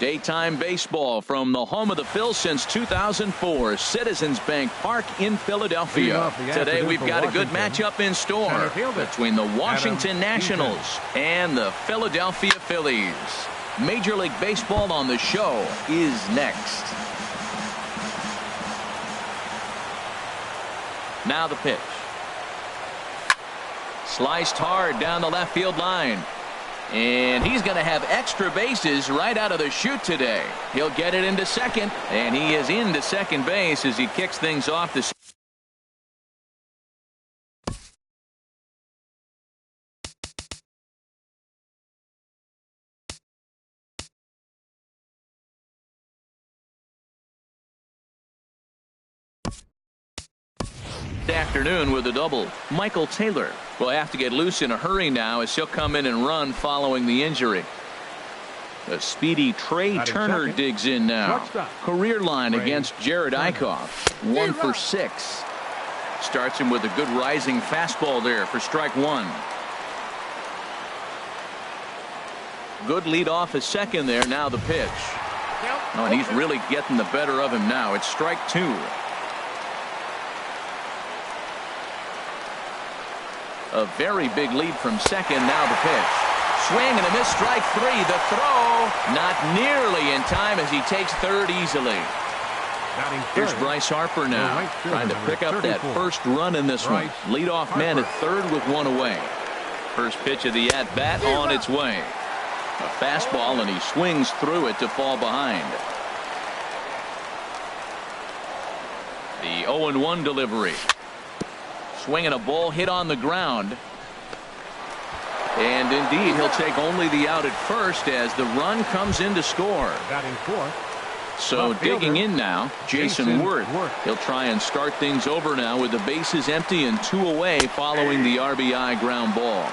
Daytime baseball from the home of the Phils since 2004, Citizens Bank Park in Philadelphia. Today we've got a good matchup in store between the Washington Nationals and the Philadelphia Phillies. Major League Baseball on the show is next. Now the pitch. Sliced hard down the left field line. And he's going to have extra bases right out of the chute today. He'll get it into second, and he is into second base as he kicks things off the afternoon with a double. Michael Taylor will have to get loose in a hurry now as he'll come in and run following the injury. The speedy Trey Turner digs in now. Career line against Jared Eichhoff. 1 for 6. Starts him with a good rising fastball there for strike one. Good lead off at second there. Now the pitch. Oh, and he's really getting the better of him now. It's strike two. A very big lead from second. Now the pitch. Swing and a miss. Strike three. The throw not nearly in time as he takes third easily. Here's Bryce Harper now trying to pick up that first run in this one. Leadoff man at third with one away. First pitch of the at bat on its way. A fastball and he swings through it to fall behind. The 0-1 delivery. Swinging a ball hit on the ground. And indeed, he'll take only the out at first as the run comes in to score. So digging in now, Jason Worth. He'll try and start things over now with the bases empty and 2 away following the RBI ground ball.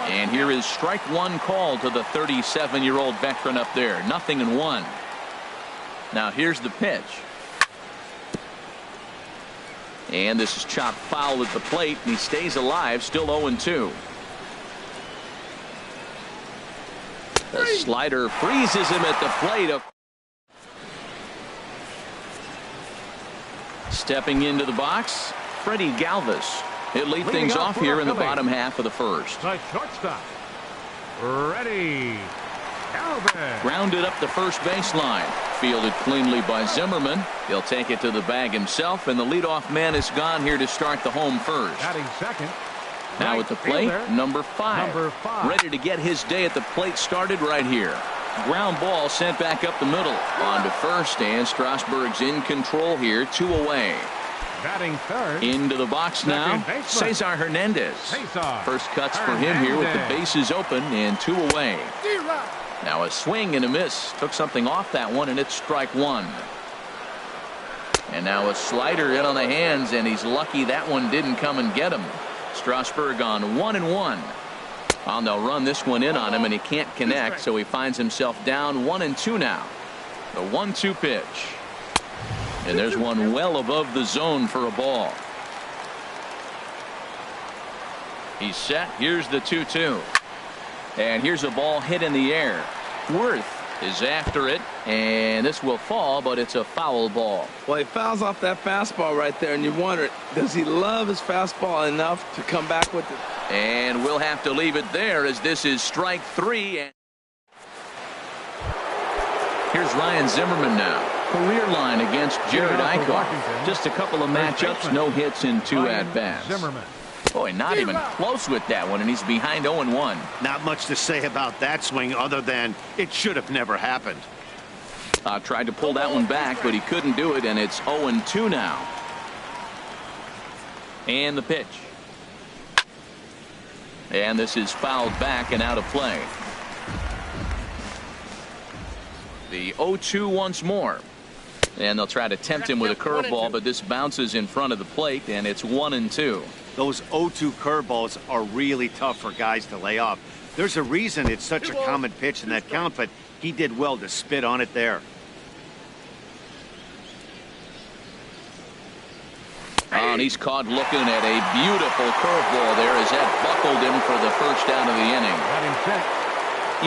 And here is strike one call to the 37-year-old veteran up there. 0-1. Now here's the pitch. And this is chopped foul at the plate, and he stays alive, still 0-2. The slider freezes him at the plate. Stepping into the box, Freddie Galvis. He'll lead things off here in the bottom half of the first. Shortstop, Freddie Galvis. Grounded up the first baseline. Fielded cleanly by Zimmerman. He'll take it to the bag himself, and the leadoff man is gone here to start the home first. Batting second. Now at the plate, number five. Ready to get his day at the plate started right here. Ground ball sent back up the middle. On to first, and Strasburg's in control here. 2 away. Batting third. Into the box now, Cesar Hernandez. First cuts for him here with the bases open and 2 away. Now a swing and a miss. Took something off that one, and it's strike one. And now a slider in on the hands, and he's lucky that one didn't come and get him. Strasburg on 1-1. Well, they'll run this one in on him, and he can't connect, so he finds himself down 1-2 now. The 1-2 pitch. And there's one well above the zone for a ball. He's set. Here's the 2-2. And here's a ball hit in the air. Worth is after it, and this will fall, but it's a foul ball. Well, he fouls off that fastball right there, and you wonder, does he love his fastball enough to come back with it? And we'll have to leave it there as this is strike three. And here's Ryan Zimmerman now. Career line against Jared Eichhoff. Just a couple of matchups, no hits in 2 at-bats. Boy, not even close with that one, and he's behind 0-1. Not much to say about that swing other than it should have never happened. Tried to pull that one back, but he couldn't do it, and it's 0-2 now. And the pitch. And this is fouled back and out of play. The 0-2 once more. And they'll try to tempt him with a curveball, but this bounces in front of the plate, and it's 1-2. Those 0-2 curveballs are really tough for guys to lay off. There's a reason it's such a common pitch in that count, but he did well to spit on it there. And he's caught looking at a beautiful curveball there as that buckled him for the first out of the inning.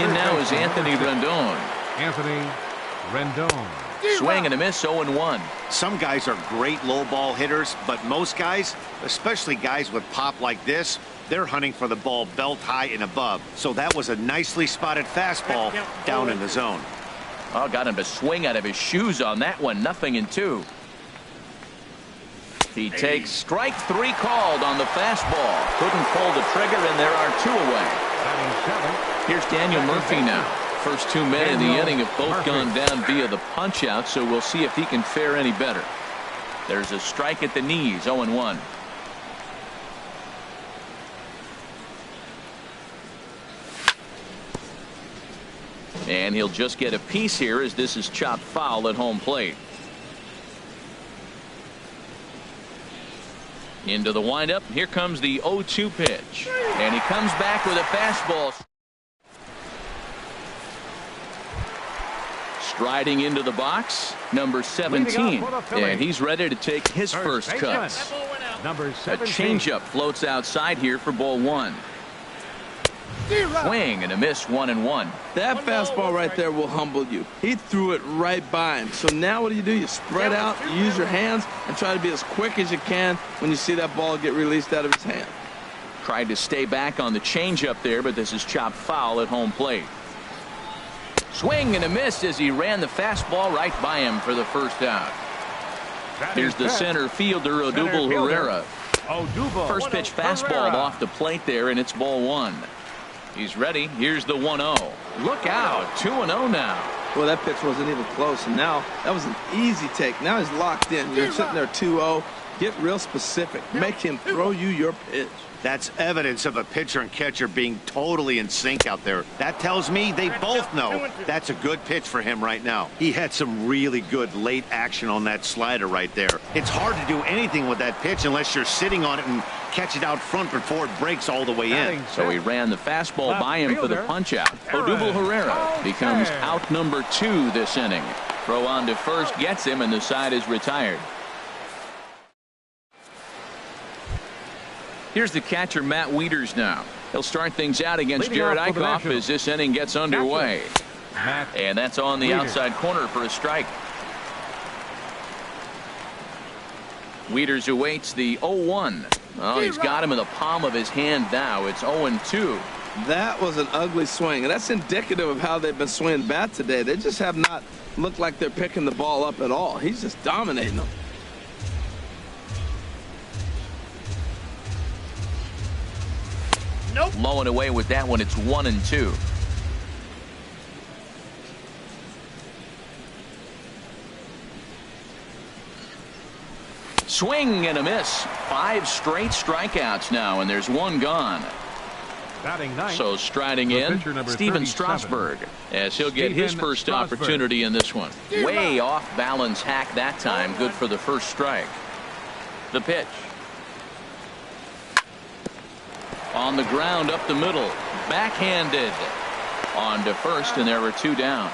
In now is Anthony Rendon. Rendon. Swing and a miss, 0-1. Some guys are great low ball hitters, but most guys, especially guys with pop like this, they're hunting for the ball belt high and above. So that was a nicely spotted fastball down in the zone. Oh, got him to swing out of his shoes on that one. 0-2. He takes strike 3 called on the fastball. Couldn't pull the trigger, and there are 2 away. Here's Daniel Murphy now. First 2 men in the inning have both gone down via the punch out, so we'll see if he can fare any better. There's a strike at the knees, 0-1. And he'll just get a piece here as this is chopped foul at home plate. Into the windup. Here comes the 0-2 pitch. And he comes back with a fastball. Striding into the box, number 17. And he's ready to take his first cuts. Number 17. A changeup floats outside here for ball 1. Swing and a miss, 1-1. That fastball right there will humble you. He threw it right by him. So now what do? You spread out, you use your hands, and try to be as quick as you can when you see that ball get released out of his hand. Tried to stay back on the changeup there, but this is chopped foul at home plate. Swing and a miss as he ran the fastball right by him for the first out. Here's the center fielder, Odubel Herrera. First pitch fastball off the plate there, and it's ball 1. He's ready. Here's the 1-0. Look out. 2-0 now. Well, that pitch wasn't even close, and now that was an easy take. Now he's locked in. You're sitting there 2-0. Get real specific. Make him throw you your pitch. That's evidence of a pitcher and catcher being totally in sync out there. That tells me they both know that's a good pitch for him right now. He had some really good late action on that slider right there. It's hard to do anything with that pitch unless you're sitting on it and catch it out front before it breaks all the way in. So he ran the fastball by him for the punch out. Odubel Herrera becomes out number 2 this inning. Throw on to first gets him, and the side is retired. Here's the catcher, Matt Wieters now. He'll start things out against Jared Eichhoff as this inning gets underway. And that's on the outside corner for a strike. Wieters awaits the 0-1. Oh, he's got him in the palm of his hand now. It's 0-2. That was an ugly swing, and that's indicative of how they've been swinging bat today. They just have not looked like they're picking the ball up at all. He's just dominating them. Low and away with that one. It's 1-2. Swing and a miss. 5 straight strikeouts now, and there's 1 gone. So striding in, Steven Strasburg, as he'll get his first opportunity in this one. Way off balance hack that time. Good for the first strike. The pitch. On the ground up the middle. Backhanded. On to first, and there were 2 down.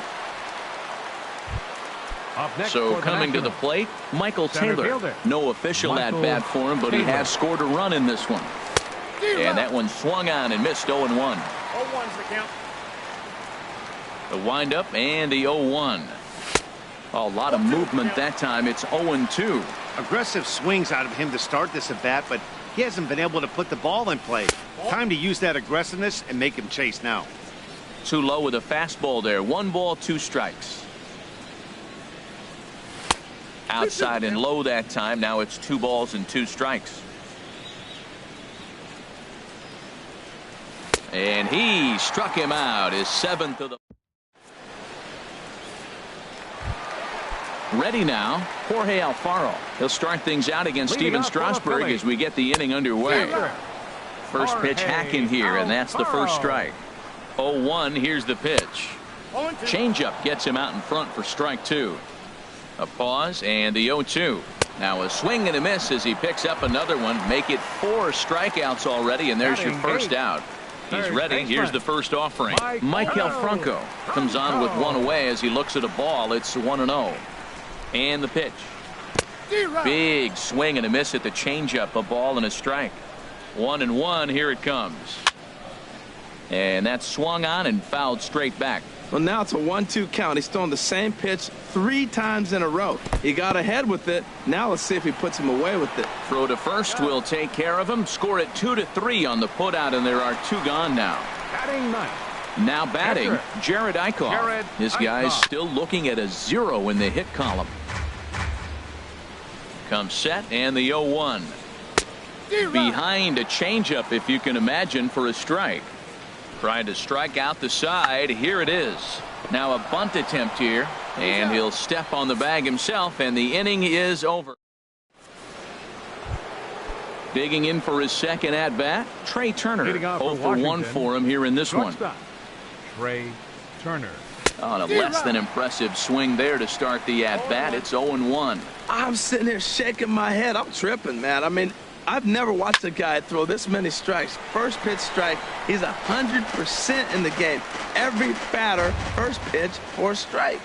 So coming to the plate, Michael Taylor. No official at-bat for him, but he has scored a run in this one. And that one swung on and missed. 0-1. 0-1's the count. The windup and the 0-1. A lot of movement that time. It's 0-2. Aggressive swings out of him to start this at bat, but he hasn't been able to put the ball in play. Time to use that aggressiveness and make him chase now. Too low with a fastball there. 1 ball, 2 strikes. Outside and low that time. Now it's 2 balls and 2 strikes. And he struck him out. His 7th of the. Ready now, Jorge Alfaro. He'll start things out against Steven Strasburg as we get the inning underway. First pitch hacking here, and that's the first strike. 0-1, here's the pitch. Changeup gets him out in front for strike 2. A pause and the 0-2. Now a swing and a miss as he picks up another one. Make it 4 strikeouts already, and there's your first out. He's ready. Here's the first offering. Michael Franco comes on with 1 away as he looks at a ball. It's 1-0. And the pitch. Big swing and a miss at the changeup. A ball and a strike. 1-1. Here it comes. And that's swung on and fouled straight back. Well, now it's a 1-2 count. He's throwing the same pitch 3 times in a row. He got ahead with it. Now let's see if he puts him away with it. Throw to first will take care of him. Score it 2-3 on the putout, and there are 2 gone now. Batting ninth. Now batting, Jared Eichhoff. This guy's still looking at a 0 in the hit column. Comes set, and the 0-1. Behind a changeup, if you can imagine, for a strike. Trying to strike out the side. Here it is. Now a bunt attempt here, and he'll step on the bag himself, and the inning is over. Digging in for his second at bat, Trey Turner. 0 for 1 for him here in this one. Trey Turner. On a less than impressive swing there to start the at bat. It's 0-1. I'm sitting here shaking my head. I'm tripping, man. I mean, I've never watched a guy throw this many strikes. First pitch strike, he's 100% in the game. Every batter, first pitch for a strike.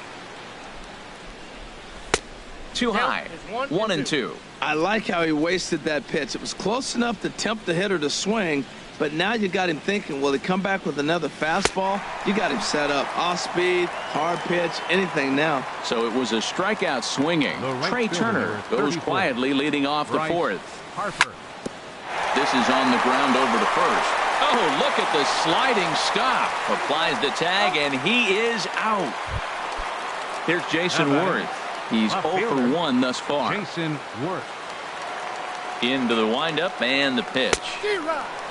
Too high. 1-2. I like how he wasted that pitch. It was close enough to tempt the hitter to swing, but now you got him thinking, will he come back with another fastball? You got him set up. Off speed, hard pitch, anything now. So it was a strikeout swinging. Trey Turner goes quietly leading off the 4th. Harper. This is on the ground over to first. Oh, look at the sliding stop. Applies the tag, and he is out. Here's Jason Worth. He's 0 for 1 thus far. Jason Worth. Into the windup and the pitch.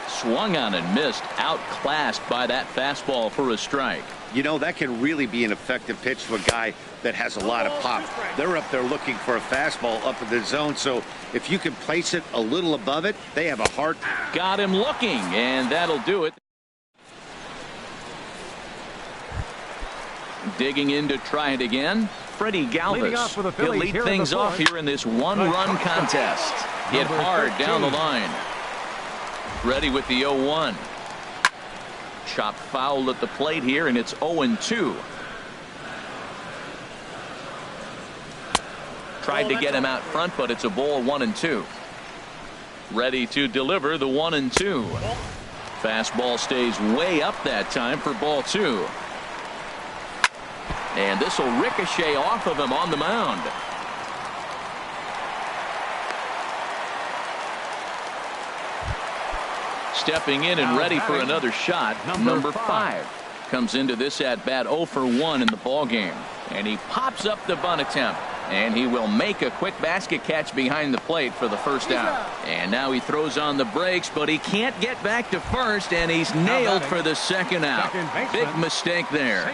Swung on and missed. Outclassed by that fastball for a strike. You know, that can really be an effective pitch to a guy that has a lot of pop. They're up there looking for a fastball up in the zone, so if you can place it a little above it, they have a hard. Got him looking, and that'll do it. Digging in to try it again, Freddie Galvis. He'll lead things off here in this 1-run contest. Hit hard down the line. Ready with the 0-1. Chopped foul at the plate here, and it's 0-2. Tried to get him out front, but it's a ball. 1-2. Ready to deliver the 1-2. Fastball stays way up that time for ball 2. And this will ricochet off of him on the mound. Stepping in and ready for another shot, number 5. Comes into this at bat 0 for 1 in the ball game, and he pops up the bunt attempt, and he will make a quick basket catch behind the plate for the first out. And now he throws on the brakes, but he can't get back to first, and he's nailed for the second out. Big mistake there.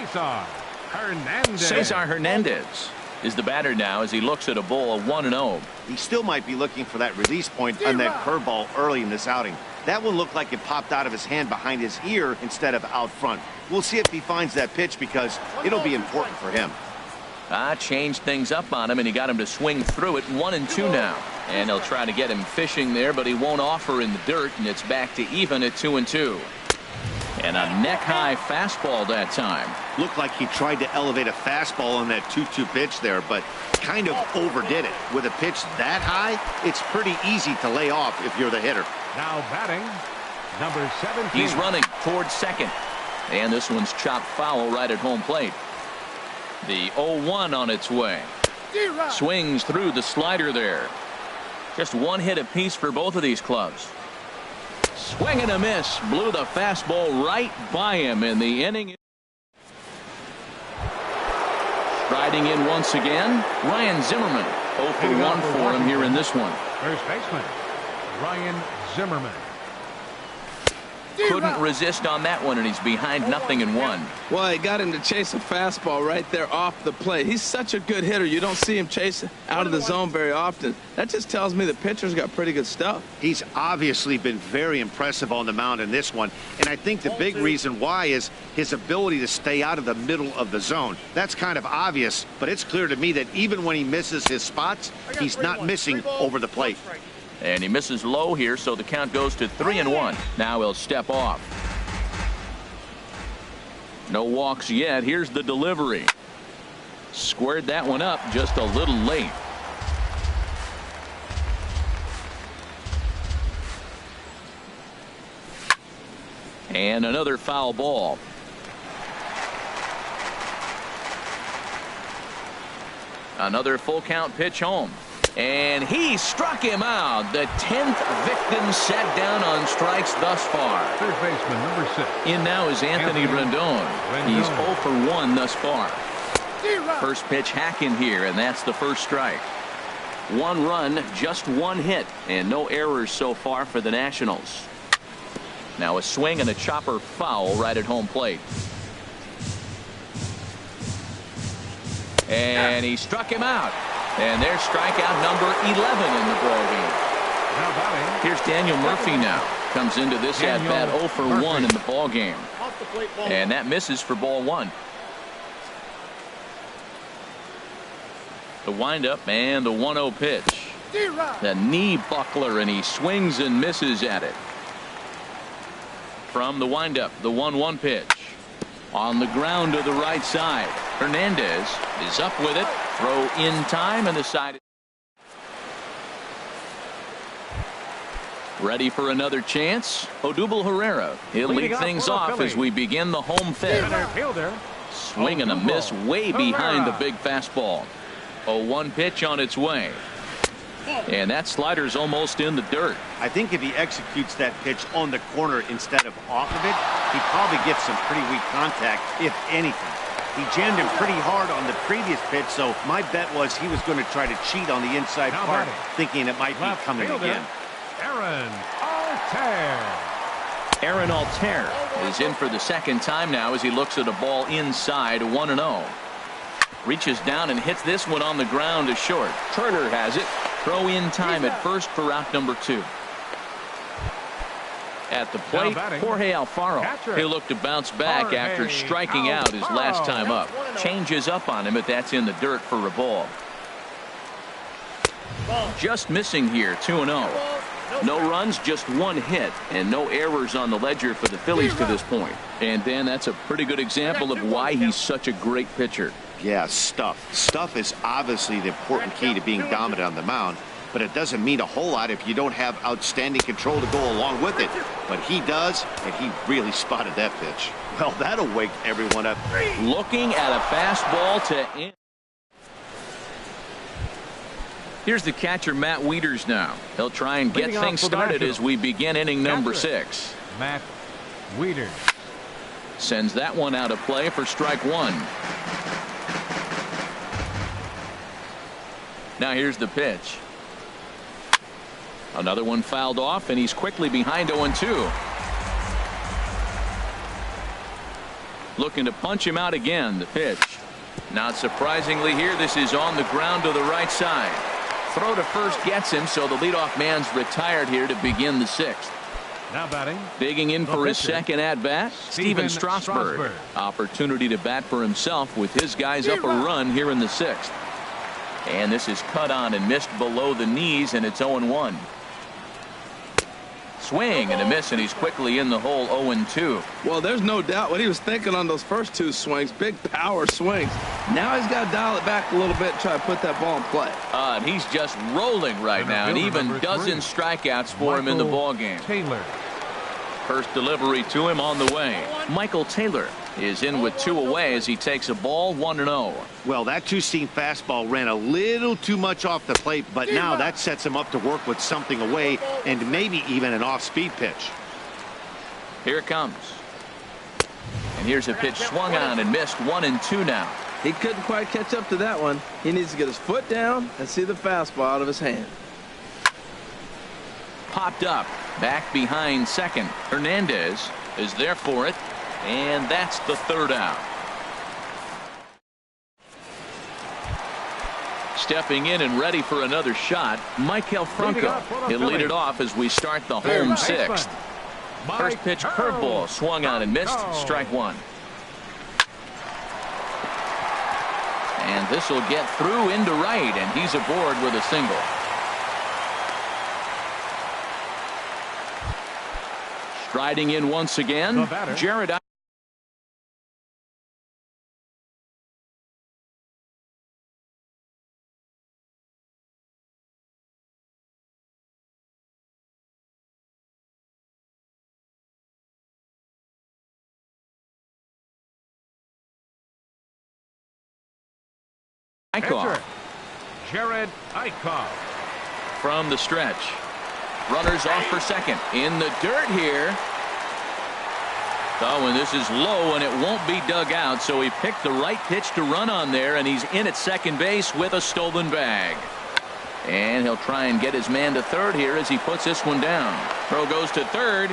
Cesar Hernandez is the batter now as he looks at a ball 1-0. He still might be looking for that release point on that curveball early in this outing. That one looked like it popped out of his hand behind his ear instead of out front. We'll see if he finds that pitch because it'll be important for him. Changed things up on him, and he got him to swing through it. 1-2 now. And they'll try to get him fishing there, but he won't offer in the dirt, and it's back to even at 2-2. And a neck-high fastball that time. Looked like he tried to elevate a fastball on that 2-2 pitch there, but kind of overdid it. With a pitch that high, it's pretty easy to lay off if you're the hitter. Now batting, number 17. He's running towards second. And this one's chopped foul right at home plate. The 0-1 on its way. Swings through the slider there. Just one hit apiece for both of these clubs. Swing and a miss. Blew the fastball right by him in the inning. Striding in once again, Ryan Zimmerman. 0 for 1 for him here in this one. First baseman, Ryan Zimmerman. Couldn't resist on that one, and he's behind 0-1. Well, he got him to chase a fastball right there off the plate. He's such a good hitter. You don't see him chase out of the zone very often. That just tells me the pitcher's got pretty good stuff. He's obviously been very impressive on the mound in this one, and I think the big reason why is his ability to stay out of the middle of the zone. That's kind of obvious, but it's clear to me that even when he misses his spots, he's not missing over the plate. And he misses low here, so the count goes to 3-1. Now he'll step off. No walks yet. Here's the delivery. Squared that one up just a little late. And another foul ball. Another full count pitch home. And he struck him out. The 10th victim set down on strikes thus far. Third baseman, number 6. In now is Anthony Rendon. He's 0 for 1 thus far. First pitch hacking here, and that's the first strike. 1 run, just 1 hit, and no errors so far for the Nationals. Now a swing and a chopper foul right at home plate. And he struck him out. And there's strikeout number 11 in the ballgame. Here's Daniel Murphy now. Comes into this at-bat 0 for 1 in the ballgame. And that misses for ball 1. The windup and the 1-0 pitch. The knee buckler, and he swings and misses at it. From the windup, the 1-1 pitch. On the ground to the right side. Hernandez is up with it. Throw in time, and the side. Ready for another chance. Odubel Herrera. He'll lead things off as we begin the home fifth. Swing and a miss way behind the big fastball. 0-1 pitch on its way. And that slider's almost in the dirt. I think if he executes that pitch on the corner instead of off of it, he probably gets some pretty weak contact, if anything. He jammed him pretty hard on the previous pitch, so my bet was he was going to try to cheat on the inside part, thinking it might be coming again. Aaron Altair is in for the second time now as he looks at a ball inside, 1-0. Reaches down and hits this one on the ground to short. Turner has it. Throw in time at first for out number 2. At the plate, Jorge Alfaro. He'll look to bounce back after striking out his last time up. Changes up on him, but that's in the dirt for a ball. Just missing here, 2-0. No runs, just 1 hit, and no errors on the ledger for the Phillies to this point. And Dan, that's a pretty good example of why he's such a great pitcher. Yeah, stuff. Stuff is obviously the important key to being dominant on the mound, but it doesn't mean a whole lot if you don't have outstanding control to go along with it. But he does, and he really spotted that pitch. Well, that'll wake everyone up. Looking at a fastball to end. Here's the catcher, Matt Wieters now. He'll try and get things started as we begin inning number 6. Matt Wieters sends that one out of play for strike 1. Now here's the pitch. Another one fouled off, and he's quickly behind 0-2. Looking to punch him out again. The pitch. Not surprisingly here, this is on the ground to the right side. Throw to first gets him, so the leadoff man's retired here to begin the 6th. Now batting. Digging in for his second at-bat, Steven Strasburg. Opportunity to bat for himself with his guys up a run here in the 6th. And this is cut on and missed below the knees, and it's 0-1. Swing and a miss, and he's quickly in the hole, 0-2. Well, there's no doubt what he was thinking on those first 2 swings. Big power swings. Now he's got to dial it back a little bit and try to put that ball in play. And he's just rolling right now, and even dozen strikeouts for him in the ballgame. First delivery to him on the way. Michael Taylor is in with 2 away as he takes a ball, 1-0. Well, that 2-seam fastball ran a little too much off the plate, but now that sets him up to work with something away and maybe even an off-speed pitch. Here it comes. And here's a pitch swung on and missed, 1-2 now. He couldn't quite catch up to that one. He needs to get his foot down and see the fastball out of his hand. Popped up. Back behind second. Hernandez is there for it. And that's the 3rd out. Stepping in and ready for another shot, Michael Franco. He'll lead it off as we start the home 6th. First pitch curveball swung on and missed. Strike 1. And this will get through into right, and he's aboard with a single. Striding in once again, Jared. Jared Eichhoff. From the stretch. Runners off for second. In the dirt here. Oh, and this is low, and it won't be dug out, so he picked the right pitch to run on there, and he's in at second base with a stolen bag. And he'll try and get his man to third here as he puts this one down. Throw goes to third.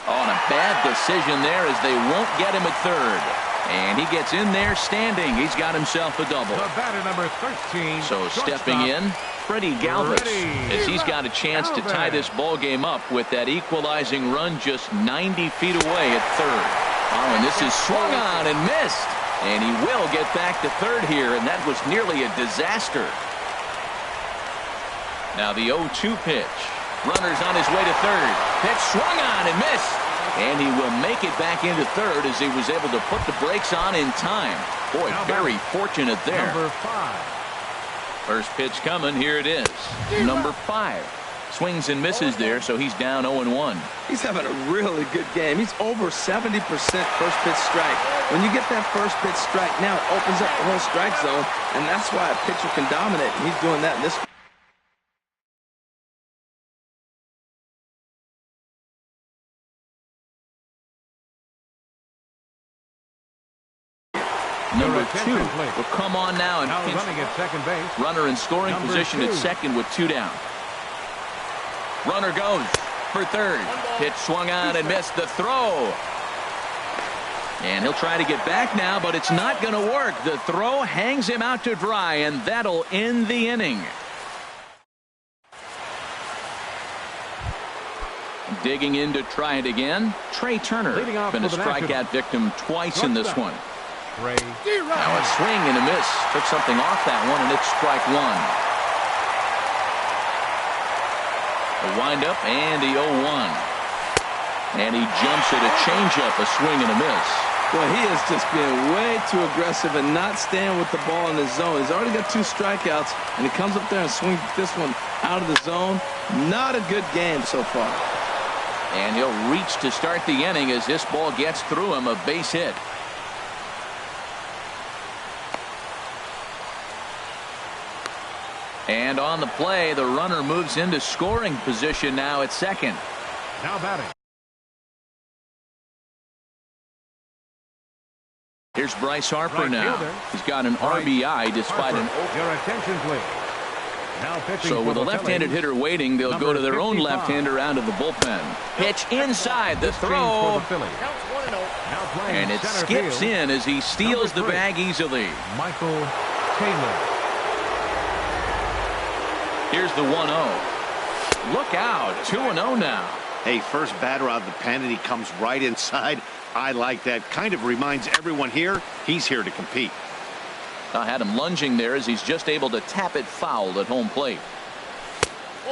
Oh, and a bad decision there as they won't get him at third. And he gets in there standing. He's got himself a double. The batter, number 13. So stepping in, Freddie Galvis, as he's got a chance to tie this ball game up with that equalizing run just 90 feet away at third. Oh, and this is swung on and missed. And he will get back to third here, and that was nearly a disaster. Now the 0-2 pitch. Runner's on his way to third. Pitch swung on and missed. And he will make it back into third as he was able to put the brakes on in time. Boy, very fortunate there. Number 5. First pitch coming. Here it is. Number 5. Swings and misses there, so he's down 0-1. He's having a really good game. He's over 70% first pitch strike. When you get that first pitch strike, now it opens up the whole strike zone, and that's why a pitcher can dominate. And he's doing that in this. Number 2 will come on now and Now pinch. running at second base. Runner in scoring Number position 2. at second with 2 down. Runner goes for third. Pitch swung on and missed the throw. And he'll try to get back now, but it's not going to work. The throw hangs him out to dry, and that'll end the inning. Digging in to try it again. Trey Turner Leading off been a for the strikeout Nationals. victim twice in this one. Trey. Now a swing and a miss. Took something off that one, and it's strike one. A windup and the 0-1. And he jumps at a changeup, a swing and a miss. Well, he is just being way too aggressive and not staying with the ball in the zone. He's already got 2 strikeouts, and he comes up there and swings this one out of the zone. Not a good game so far. And he'll reach to start the inning as this ball gets through him, a base hit. And on the play, the runner moves into scoring position now at second. Now batting. Here's Bryce Harper Right now. fielder. He's got an RBI despite an Harper. Your attention, please. Now pitching So for with a the left-handed Phillies. hitter waiting, they'll go Number to their own 55. left-hander out of the bullpen. Pitch inside the This change for throw. the Phillies. Now playing And it center skips field, in as he steals the Number 3. bag easily. Michael Taylor. Here's the 1-0. Look out, 2-0 now. Hey, first batter out of the pen, and he comes right inside. I like that. Kind of reminds everyone here he's here to compete. I had him lunging there as he's just able to tap it foul at home plate.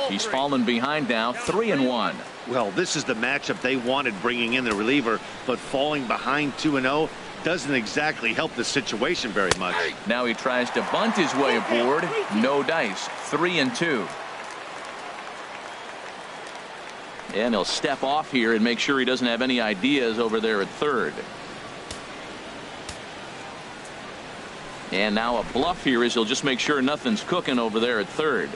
He's fallen behind now, 3-1. Well, this is the matchup they wanted, bringing in the reliever, but falling behind 2-0 doesn't exactly help the situation very much. Now he tries to bunt his way aboard. No dice, 3-2. And he'll step off here and make sure he doesn't have any ideas over there at third. And now a bluff here as he'll just make sure nothing's cooking over there at third.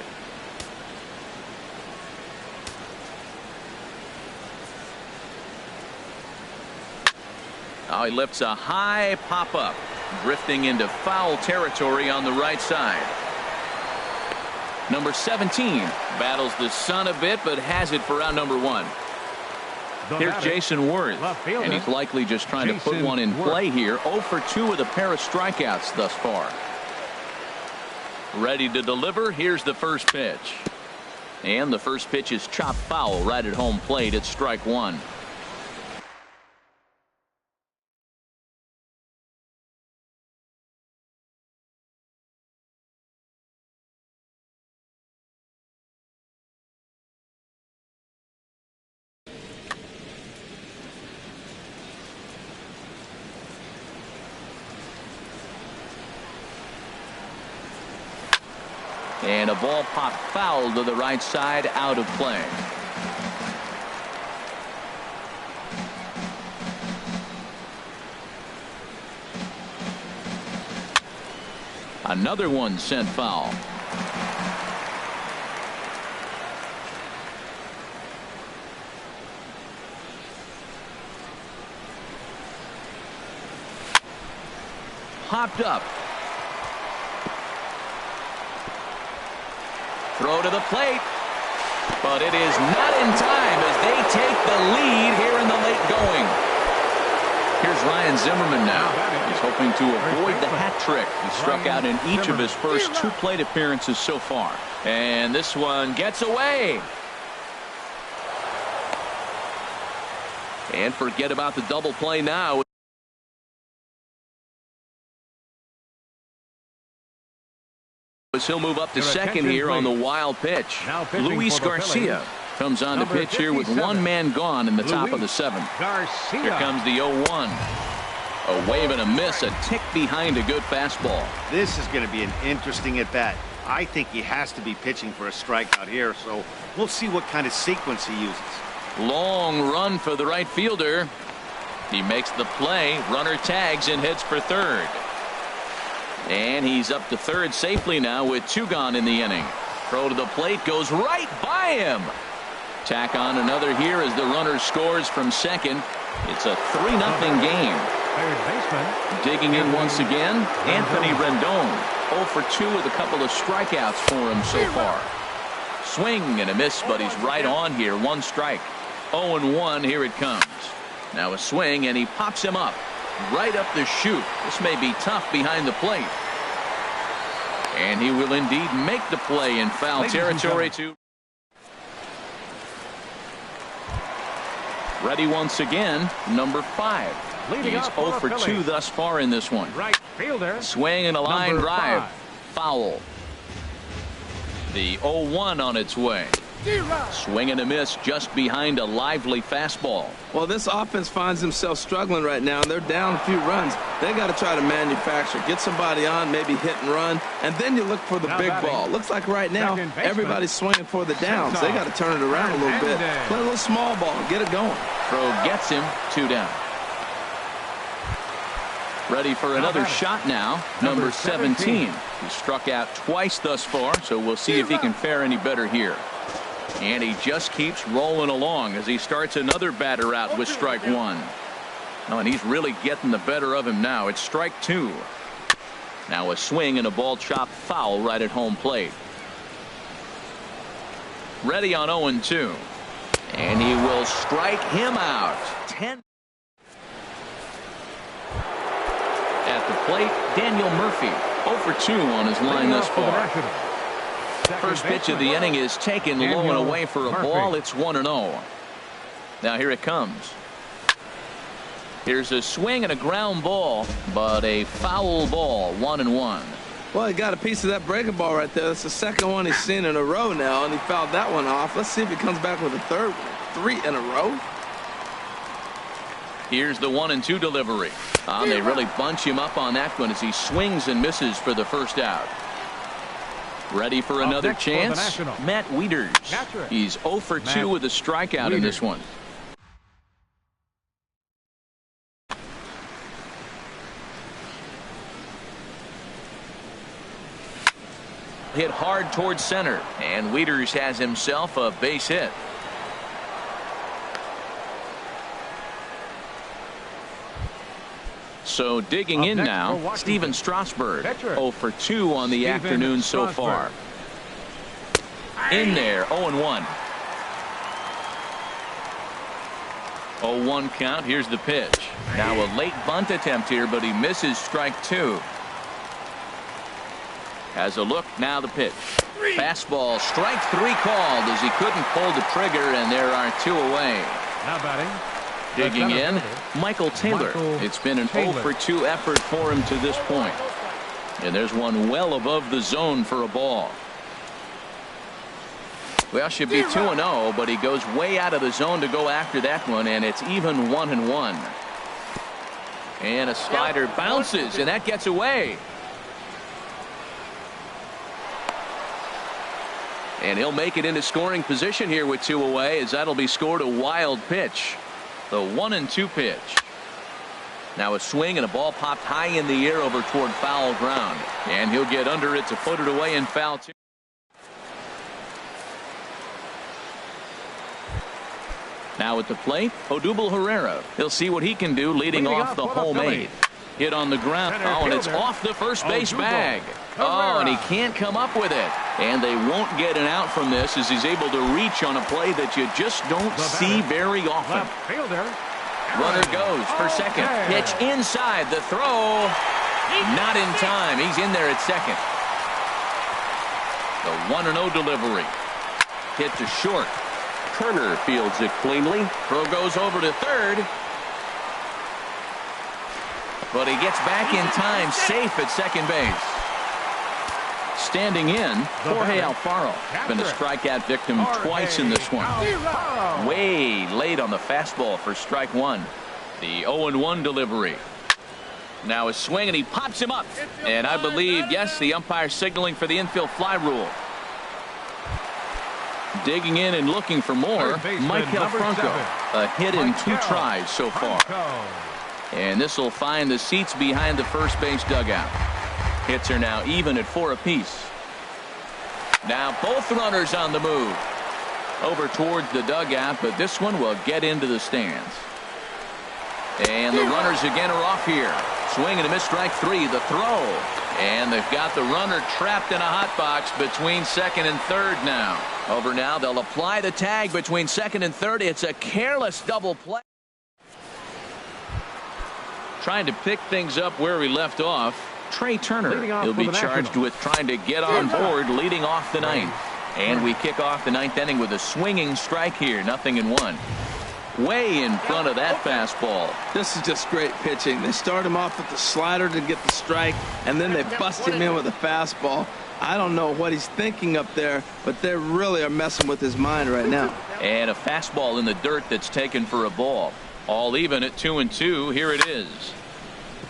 Now he lifts a high pop-up, drifting into foul territory on the right side. Number 17 battles the sun a bit, but has it for out number 1. Here's Jason Worth, and he's likely just trying to put one in play here. 0 for 2 with a pair of strikeouts thus far. Ready to deliver. Here's the first pitch. And the first pitch is chopped foul right at home plate. It's strike 1. And a ball popped foul to the right side, out of play. Another one sent foul. Popped up. Throw to the plate. But it is not in time as they take the lead here in the late going. Here's Ryan Zimmerman now. He's hoping to avoid the hat trick. He struck out in each of his first 2 plate appearances so far. And this one gets away. And forget about the double play now. He'll move up to second here on the wild pitch. Luis Garcia comes on to pitch here with 1 man gone in the top of the 7th. Here comes the 0-1. A wave and a miss, a tick behind a good fastball. This is going to be an interesting at bat. I think he has to be pitching for a strikeout here, so we'll see what kind of sequence he uses. Long run for the right fielder. He makes the play. Runner tags and heads for third. And he's up to third safely now with 2 gone in the inning. Throw to the plate goes right by him. Tack on another here as the runner scores from second. It's a 3-0 game. Third baseman. Digging in once again, Anthony Rendon. 0 for 2 with a couple of strikeouts for him so far. Swing and a miss, but he's right on here. 1 strike. 0-1. Here it comes. Now a swing, and he pops him up. Right up the chute. This may be tough behind the plate. And he will indeed make the play in foul territory too. Ready once again, number 5. He's 0 for 2 thus far in this one. Right fielder. Swing and a line drive. 5. Foul. The 0-1 on its way. Swing and a miss just behind a lively fastball. Well, this offense finds themselves struggling right now, and they're down a few runs. They got to try to manufacture, get somebody on, maybe hit and run, and then you look for the big ball. Looks like right now everybody's swinging for the downs. They got to turn it around a little bit, play a little small ball, get it going. Throw gets him. 2 down. Ready for another shot now. Number 17. He struck out twice thus far, so we'll see if he can fare any better here. And he just keeps rolling along as he starts another batter out with strike 1. Oh, and he's really getting the better of him now. It's strike 2. Now a swing and a ball chopped foul right at home plate. Ready on 0-2. And he will strike him out. 10. At the plate, Daniel Murphy. 0 for 2 on his line thus far. First pitch of the inning is taken low and away for a ball. It's 1-0. Now here it comes. Here's a swing and a ground ball, but a foul ball. 1-1. Well, he got a piece of that breaking ball right there. That's the second one he's seen in a row now, and he fouled that one off. Let's see if he comes back with a third one. 3 in a row. Here's the 1-2 delivery. They really bunch him up on that one as he swings and misses for the first out. Ready for another chance? Matt Wieters. He's 0 for 2 with a strikeout in this one. Hit hard towards center, and Wieters has himself a base hit. So digging in now, Steven Strasburg. 0 for 2 on the afternoon so far. In there, 0-1. 0-1 count. Here's the pitch. Now a late bunt attempt here, but he misses strike 2. Has a look, now the pitch. Fastball, strike 3 called as he couldn't pull the trigger, and there are 2 away. Now batting. Digging in, Michael Taylor. It's been an 0 for 2 effort for him to this point. And there's one well above the zone for a ball. Well, should be 2-0, but he goes way out of the zone to go after that one, and it's even 1-1. And a slider bounces, and that gets away. And he'll make it into scoring position here with 2 away, as that'll be scored a wild pitch. The 1-2 pitch. Now a swing and a ball popped high in the air over toward foul ground. And he'll get under it to put it away in foul 2. Now at the plate, Odubel Herrera. He'll see what he can do leading off the homemade. Hit on the ground. Oh, and it's off the first base bag. Oh, and he can't come up with it. And they won't get an out from this as he's able to reach on a play that you just don't see very often. Runner goes for second. Pitch inside. The throw. Not in time. He's in there at second. The 1-0 delivery. Hit to short. Turner fields it cleanly. Throw goes over to third. But he gets back in time, safe at second base. Standing in, Jorge Alfaro. Been a strikeout victim twice in this one. Way late on the fastball for strike one. The 0-1 delivery. Now a swing, and he pops him up. And I believe, yes, the umpire signaling for the infield fly rule. Digging in and looking for more, Michael Franco. A hit in 2 tries so far. And this will find the seats behind the first base dugout. Hits are now even at 4 apiece. Now both runners on the move. Over towards the dugout, but this one will get into the stands. And the runners again are off here. Swing and a miss, strike 3. The throw. And they've got the runner trapped in a hot box between second and third now. Over now, they'll apply the tag between second and third. It's a careless double play. Trying to pick things up where we left off. Trey Turner. He'll be charged with trying to get on board leading off the ninth. And we kick off the ninth inning with a swinging strike here. 0-1. Way in front of that fastball. This is just great pitching. They start him off with the slider to get the strike, and then they bust him in with a fastball. I don't know what he's thinking up there, but they really are messing with his mind right now. And a fastball in the dirt that's taken for a ball. All even at 2-2. Here it is.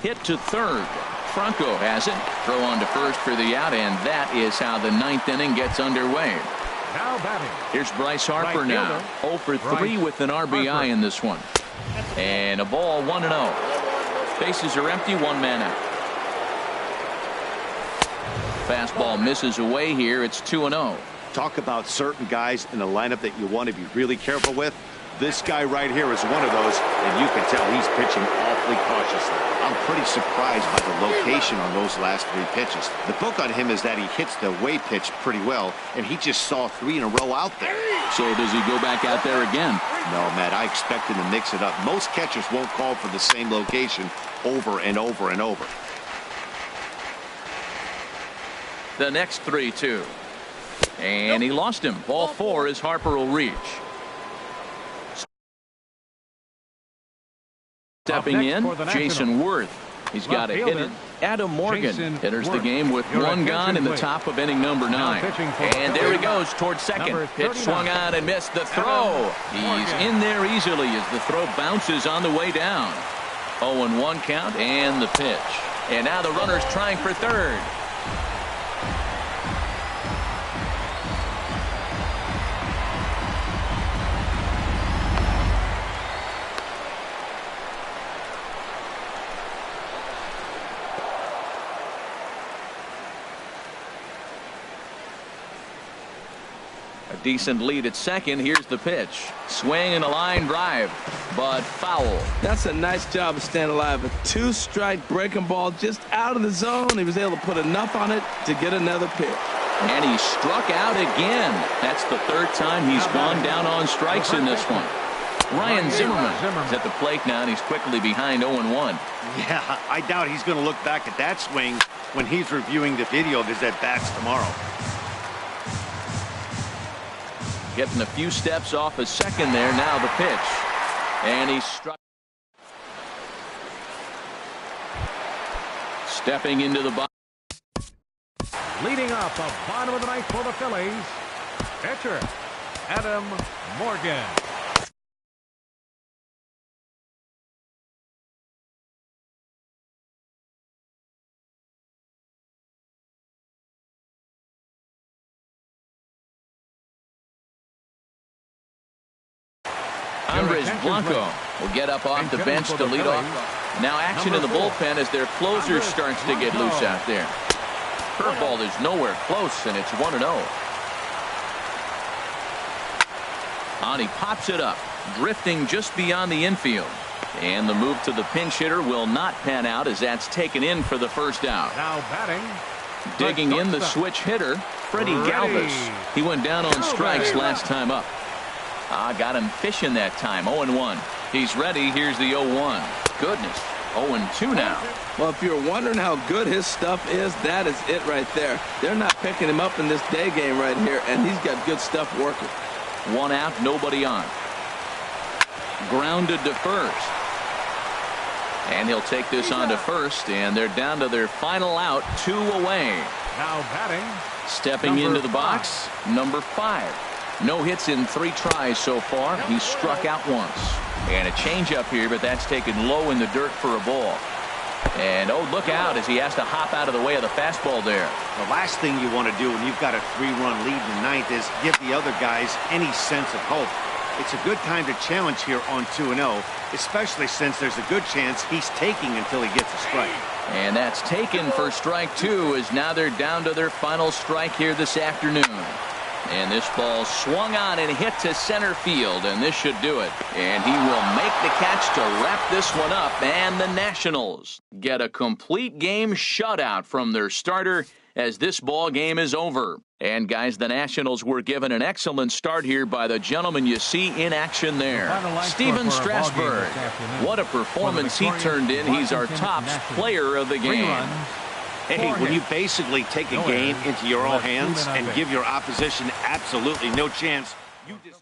Hit to third. Franco has it. Throw on to first for the out, and that is how the ninth inning gets underway. Now batting. Here's Bryce Harper now. 0 for 3 with an RBI in this one. And a ball, 1-0. Bases are empty, 1 man out. Fastball misses away here. It's 2-0. Talk about certain guys in the lineup that you want to be really careful with. This guy right here is one of those, and you can tell he's pitching awfully cautiously. I'm pretty surprised by the location on those last 3 pitches. The book on him is that he hits the way pitch pretty well, and he just saw 3 in a row out there. So does he go back out there again? No, Matt, I expect him to mix it up. Most catchers won't call for the same location over and over and over. The next 3-2. And he lost him. Ball 4 as Harper will reach. Stepping in, Jason Worth. He's got a hit. Adam Morgan enters the game with 1 gone in the top of inning number 9. And there he goes towards second. Pitch swung on and missed. The throw. He's in there easily as the throw bounces on the way down. 0-1 count and the pitch. And now the runner's trying for third. Decent lead at second. Here's the pitch. Swing and a line drive, but foul. That's a nice job of staying alive. A 2-strike breaking ball just out of the zone. He was able to put enough on it to get another pitch. And he struck out again. That's the 3rd time he's gone down on strikes in this one. Ryan Zimmerman is at the plate now, and he's quickly behind 0-1. Yeah, I doubt he's going to look back at that swing when he's reviewing the video of his at-bats tomorrow. Getting a few steps off a second there. Now the pitch. And he struck. Stepping into the box. Leading off the bottom of the ninth for the Phillies. Pitcher, Adam Morgan. Andres Blanco will get up off the bench to lead off. Now action in the bullpen as their closer starts to get loose out there. Curveball is nowhere close, and it's 1-0. On he pops it up, drifting just beyond the infield. And the move to the pinch hitter will not pan out as that's taken in for the first out. Now batting. Digging in the switch hitter, Freddie Galvis. He went down on strikes last time up. Got him fishing that time. 0-1. He's ready. Here's the 0-1. Goodness. 0-2 now. Well, if you're wondering how good his stuff is, that is it right there. They're not picking him up in this day game right here, and he's got good stuff working. 1 out, nobody on. Grounded to first. And he'll take this on to first, and they're down to their final out, 2 away. Now batting. Stepping into the box, number 5. No hits in 3 tries so far. He struck out once. And a changeup here, but that's taken low in the dirt for a ball. And oh, look out as he has to hop out of the way of the fastball there. The last thing you want to do when you've got a 3-run lead in the 9th is give the other guys any sense of hope. It's a good time to challenge here on 2-0, especially since there's a good chance he's taking until he gets a strike. And that's taken for strike 2 as now they're down to their final strike here this afternoon. And this ball swung on and hit to center field, and this should do it. And he will make the catch to wrap this one up, and the Nationals get a complete game shutout from their starter as this ball game is over. And guys, the Nationals were given an excellent start here by the gentleman you see in action there, Steven Strasburg. What a performance he turned in. He's our top player of the game. Hey, when you basically take a game into your own hands and give your opposition absolutely no chance, you deserve.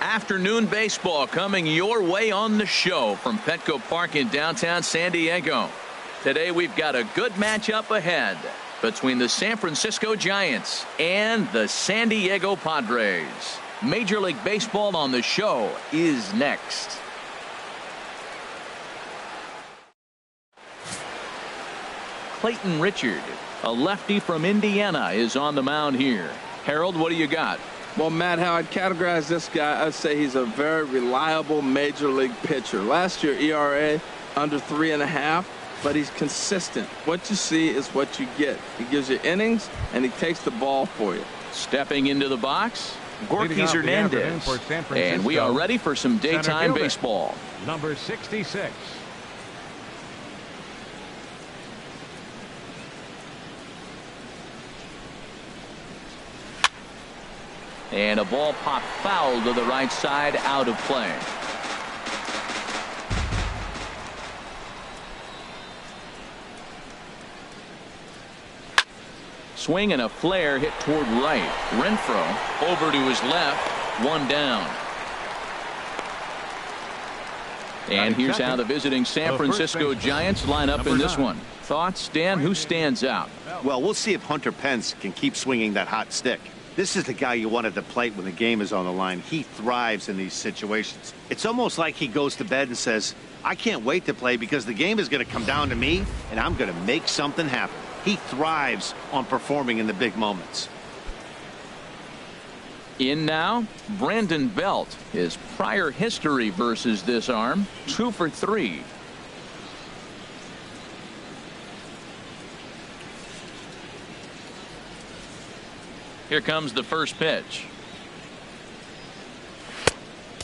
Afternoon baseball coming your way on the show from Petco Park in downtown San Diego. Today we've got a good matchup ahead between the San Francisco Giants and the San Diego Padres. Major League Baseball on the show is next. Clayton Richard, a lefty from Indiana, is on the mound here. Harold, what do you got? Well, Matt, how I'd categorize this guy, I'd say he's a very reliable major league pitcher. Last year, ERA under 3.5, but he's consistent. What you see is what you get. He gives you innings, and he takes the ball for you. Stepping into the box, Gorkys Hernandez. And we are ready for some daytime baseball. Number 66. And a ball popped foul to the right side, out of play. Swing and a flare hit toward right. Renfroe over to his left. One down. And here's how the visiting San Francisco Giants line up in this one. Thoughts, Dan? Who stands out? Well, we'll see if Hunter Pence can keep swinging that hot stick. This is the guy you want at the plate when the game is on the line. He thrives in these situations. It's almost like he goes to bed and says, I can't wait to play because the game is going to come down to me and I'm going to make something happen. He thrives on performing in the big moments. In now, Brandon Belt. His prior history versus this arm, 2 for 3. Here comes the first pitch.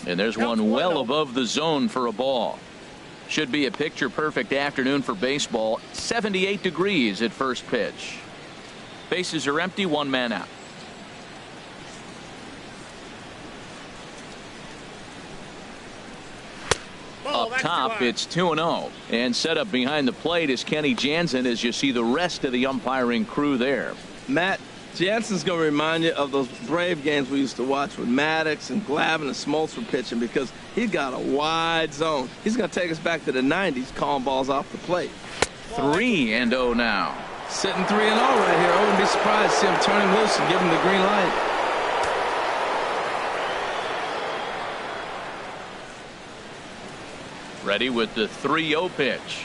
And there's one well above the zone for a ball. Should be a picture-perfect afternoon for baseball. 78 degrees at first pitch. Bases are empty, one man out. Up top, it's 2-0. And set up behind the plate is Kenny Jansen as you see the rest of the umpiring crew there. Matt, Jansen's going to remind you of those Brave games we used to watch with Maddox and Glavine and Smoltz were pitching because he's got a wide zone. He's going to take us back to the 90s, calling balls off the plate. 3-0 now. Sitting 3-0 right here. I wouldn't be surprised to see him turn him loose and give him the green light. Ready with the 3-0 pitch.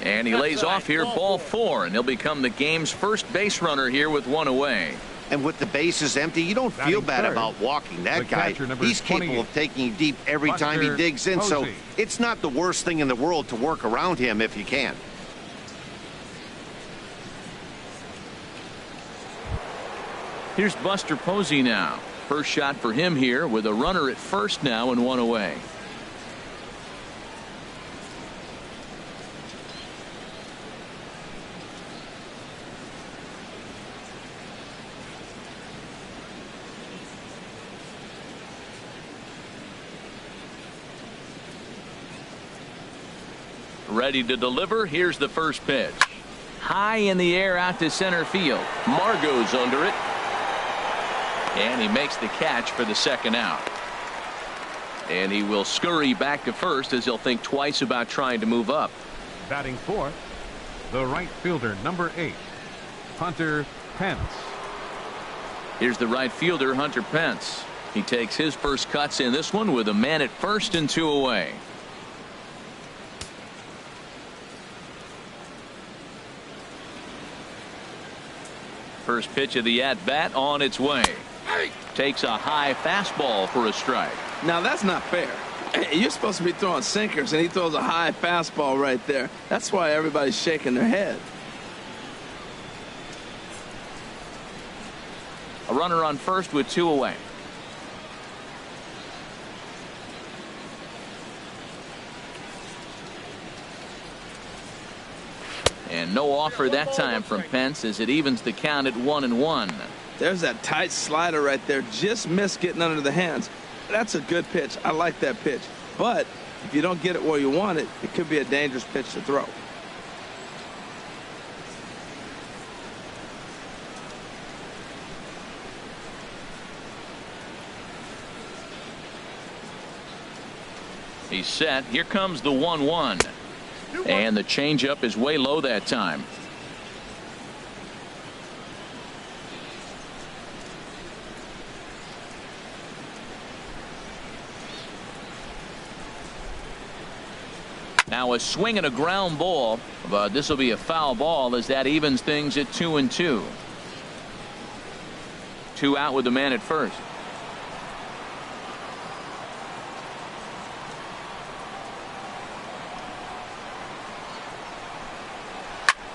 And he lays off here, ball 4, and he'll become the game's first base runner here with one away. And with the bases empty, you don't feel bad about walking that guy. He's capable of taking you deep every time he digs in, so it's not the worst thing in the world to work around him if you can. Here's Buster Posey now. First shot for him here with a runner at first now and one away. Ready to deliver. Here's the first pitch. High in the air out to center field. Margot's under it. And he makes the catch for the second out. And he will scurry back to first as he'll think twice about trying to move up. Batting fourth, the right fielder, number 8, Hunter Pence. Here's the right fielder, Hunter Pence. He takes his first cuts in this one with a man at first and 2 away. First pitch of the at-bat on its way. Takes a high fastball for a strike. Now that's not fair. You're supposed to be throwing sinkers and he throws a high fastball right there. That's why everybody's shaking their head. A runner on first with 2 away. And no offer that time from Pence as it evens the count at 1-1. There's that tight slider right there. Just missed getting under the hands. That's a good pitch. I like that pitch. But if you don't get it where you want it, it could be a dangerous pitch to throw. He's set. Here comes the 1-1. And the changeup is way low that time. Now a swing and a ground ball, but this will be a foul ball as that evens things at 2-2. 2 out with the man at first.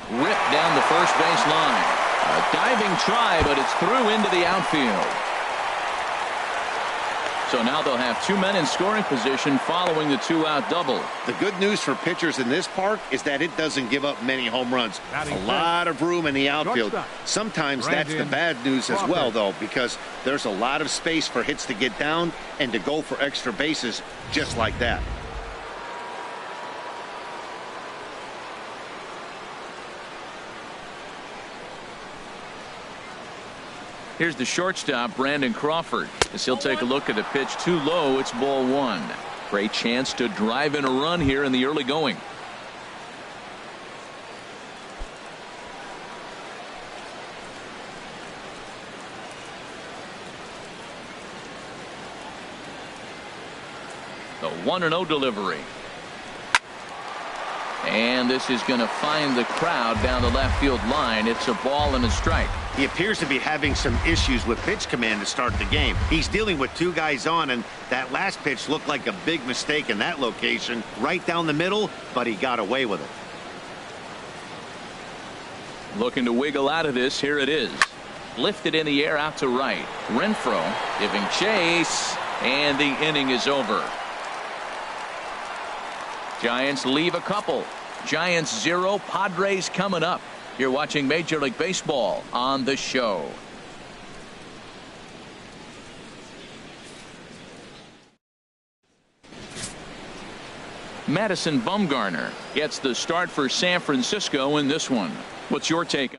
Ripped down the first base line. A diving try, but it's through into the outfield. So now they'll have 2 men in scoring position following the 2-out double. The good news for pitchers in this park is that it doesn't give up many home runs. A lot of room in the outfield. Sometimes that's the bad news as well, though, because there's a lot of space for hits to get down and to go for extra bases just like that. Here's the shortstop, Brandon Crawford, as he'll take a look at a pitch too low. It's ball 1. Great chance to drive in a run here in the early going. The 1-0 delivery. And this is going to find the crowd down the left field line. It's a ball and a strike. He appears to be having some issues with pitch command to start the game. He's dealing with 2 guys on, and that last pitch looked like a big mistake in that location, right down the middle, but he got away with it. Looking to wiggle out of this. Here it is. Lifted in the air out to right. Renfroe giving chase, and the inning is over. Giants leave a couple. Giants 0, Padres coming up. You're watching Major League Baseball on The Show. Madison Bumgarner gets the start for San Francisco in this one. What's your take?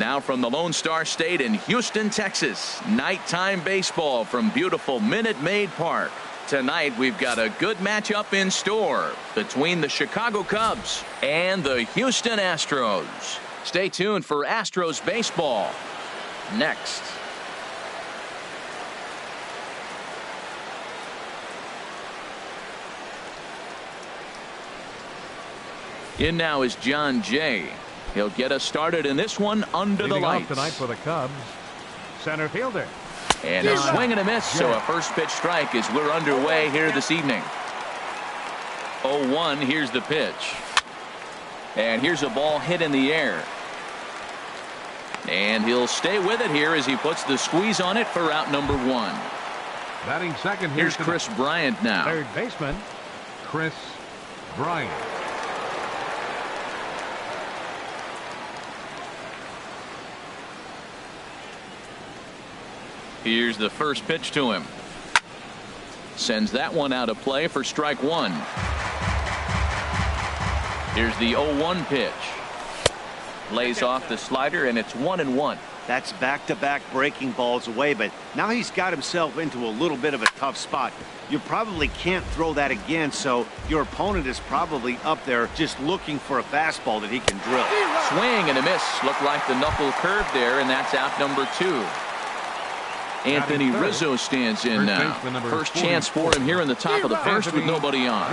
Now from the Lone Star State in Houston, Texas, nighttime baseball from beautiful Minute Maid Park. Tonight we've got a good matchup in store between the Chicago Cubs and the Houston Astros. Stay tuned for Astros baseball next. In now is John Jay. He'll get us started in this one under the lights. Tonight for the Cubs, center fielder. And a swing and a miss, so a first pitch strike as we're underway here this evening. 0-1, here's the pitch. And here's a ball hit in the air. And he'll stay with it here as he puts the squeeze on it for out number 1. Batting second, here's Chris Bryant now. Third baseman, Chris Bryant. Here's the first pitch to him. Sends that one out of play for strike 1. Here's the 0-1 pitch. Lays off the slider, and it's 1-1. That's back-to-back breaking balls away, but now he's got himself into a little bit of a tough spot. You probably can't throw that again, so your opponent is probably up there just looking for a fastball that he can drill. Swing and a miss. Looked like the knuckle curve there, and that's out number 2. Anthony Rizzo stands in now. First chance for him here in the top of the first with nobody on.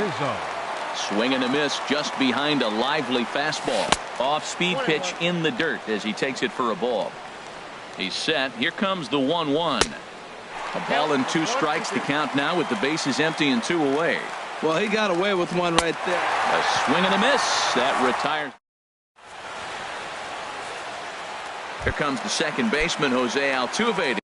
Swing and a miss just behind a lively fastball. Off-speed pitch in the dirt as he takes it for a ball. He's set. Here comes the 1-1. A ball and 2 strikes to count now with the bases empty and 2 away. Well, he got away with one right there. A swing and a miss. That retires. Here comes the second baseman, Jose Altuve.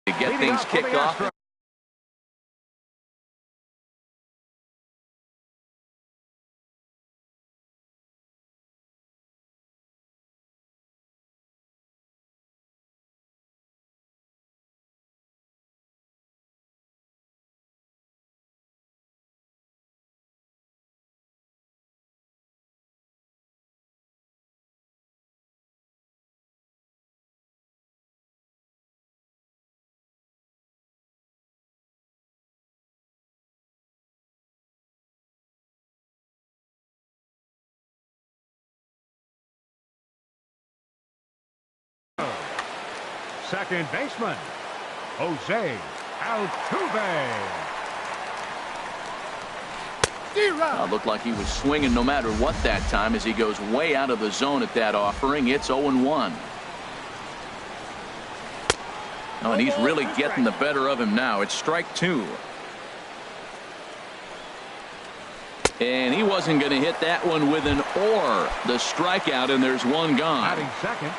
To get things kicked off. Second baseman, Jose Altuve. Looked like he was swinging no matter what that time as he goes way out of the zone at that offering. It's 0-1. Oh, and he's really getting the better of him now. It's strike 2. And he wasn't going to hit that one with an or. The strikeout, and there's one gone. Batting second,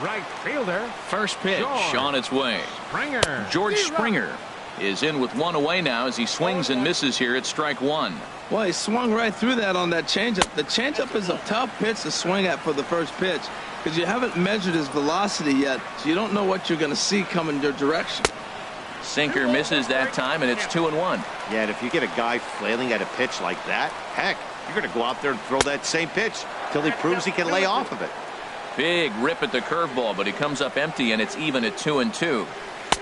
right fielder. First pitch on its way. Springer. George Springer is in with one away now as he swings and misses here at strike 1. Well, he swung right through that on that changeup. The changeup is a tough pitch to swing at for the first pitch because you haven't measured his velocity yet, so you don't know what you're going to see coming your direction. Sinker misses that time, and it's 2-1. Yeah, and if you get a guy flailing at a pitch like that, heck, you're going to go out there and throw that same pitch till he proves he can lay off of it. Big rip at the curveball, but he comes up empty, and it's even at 2-2.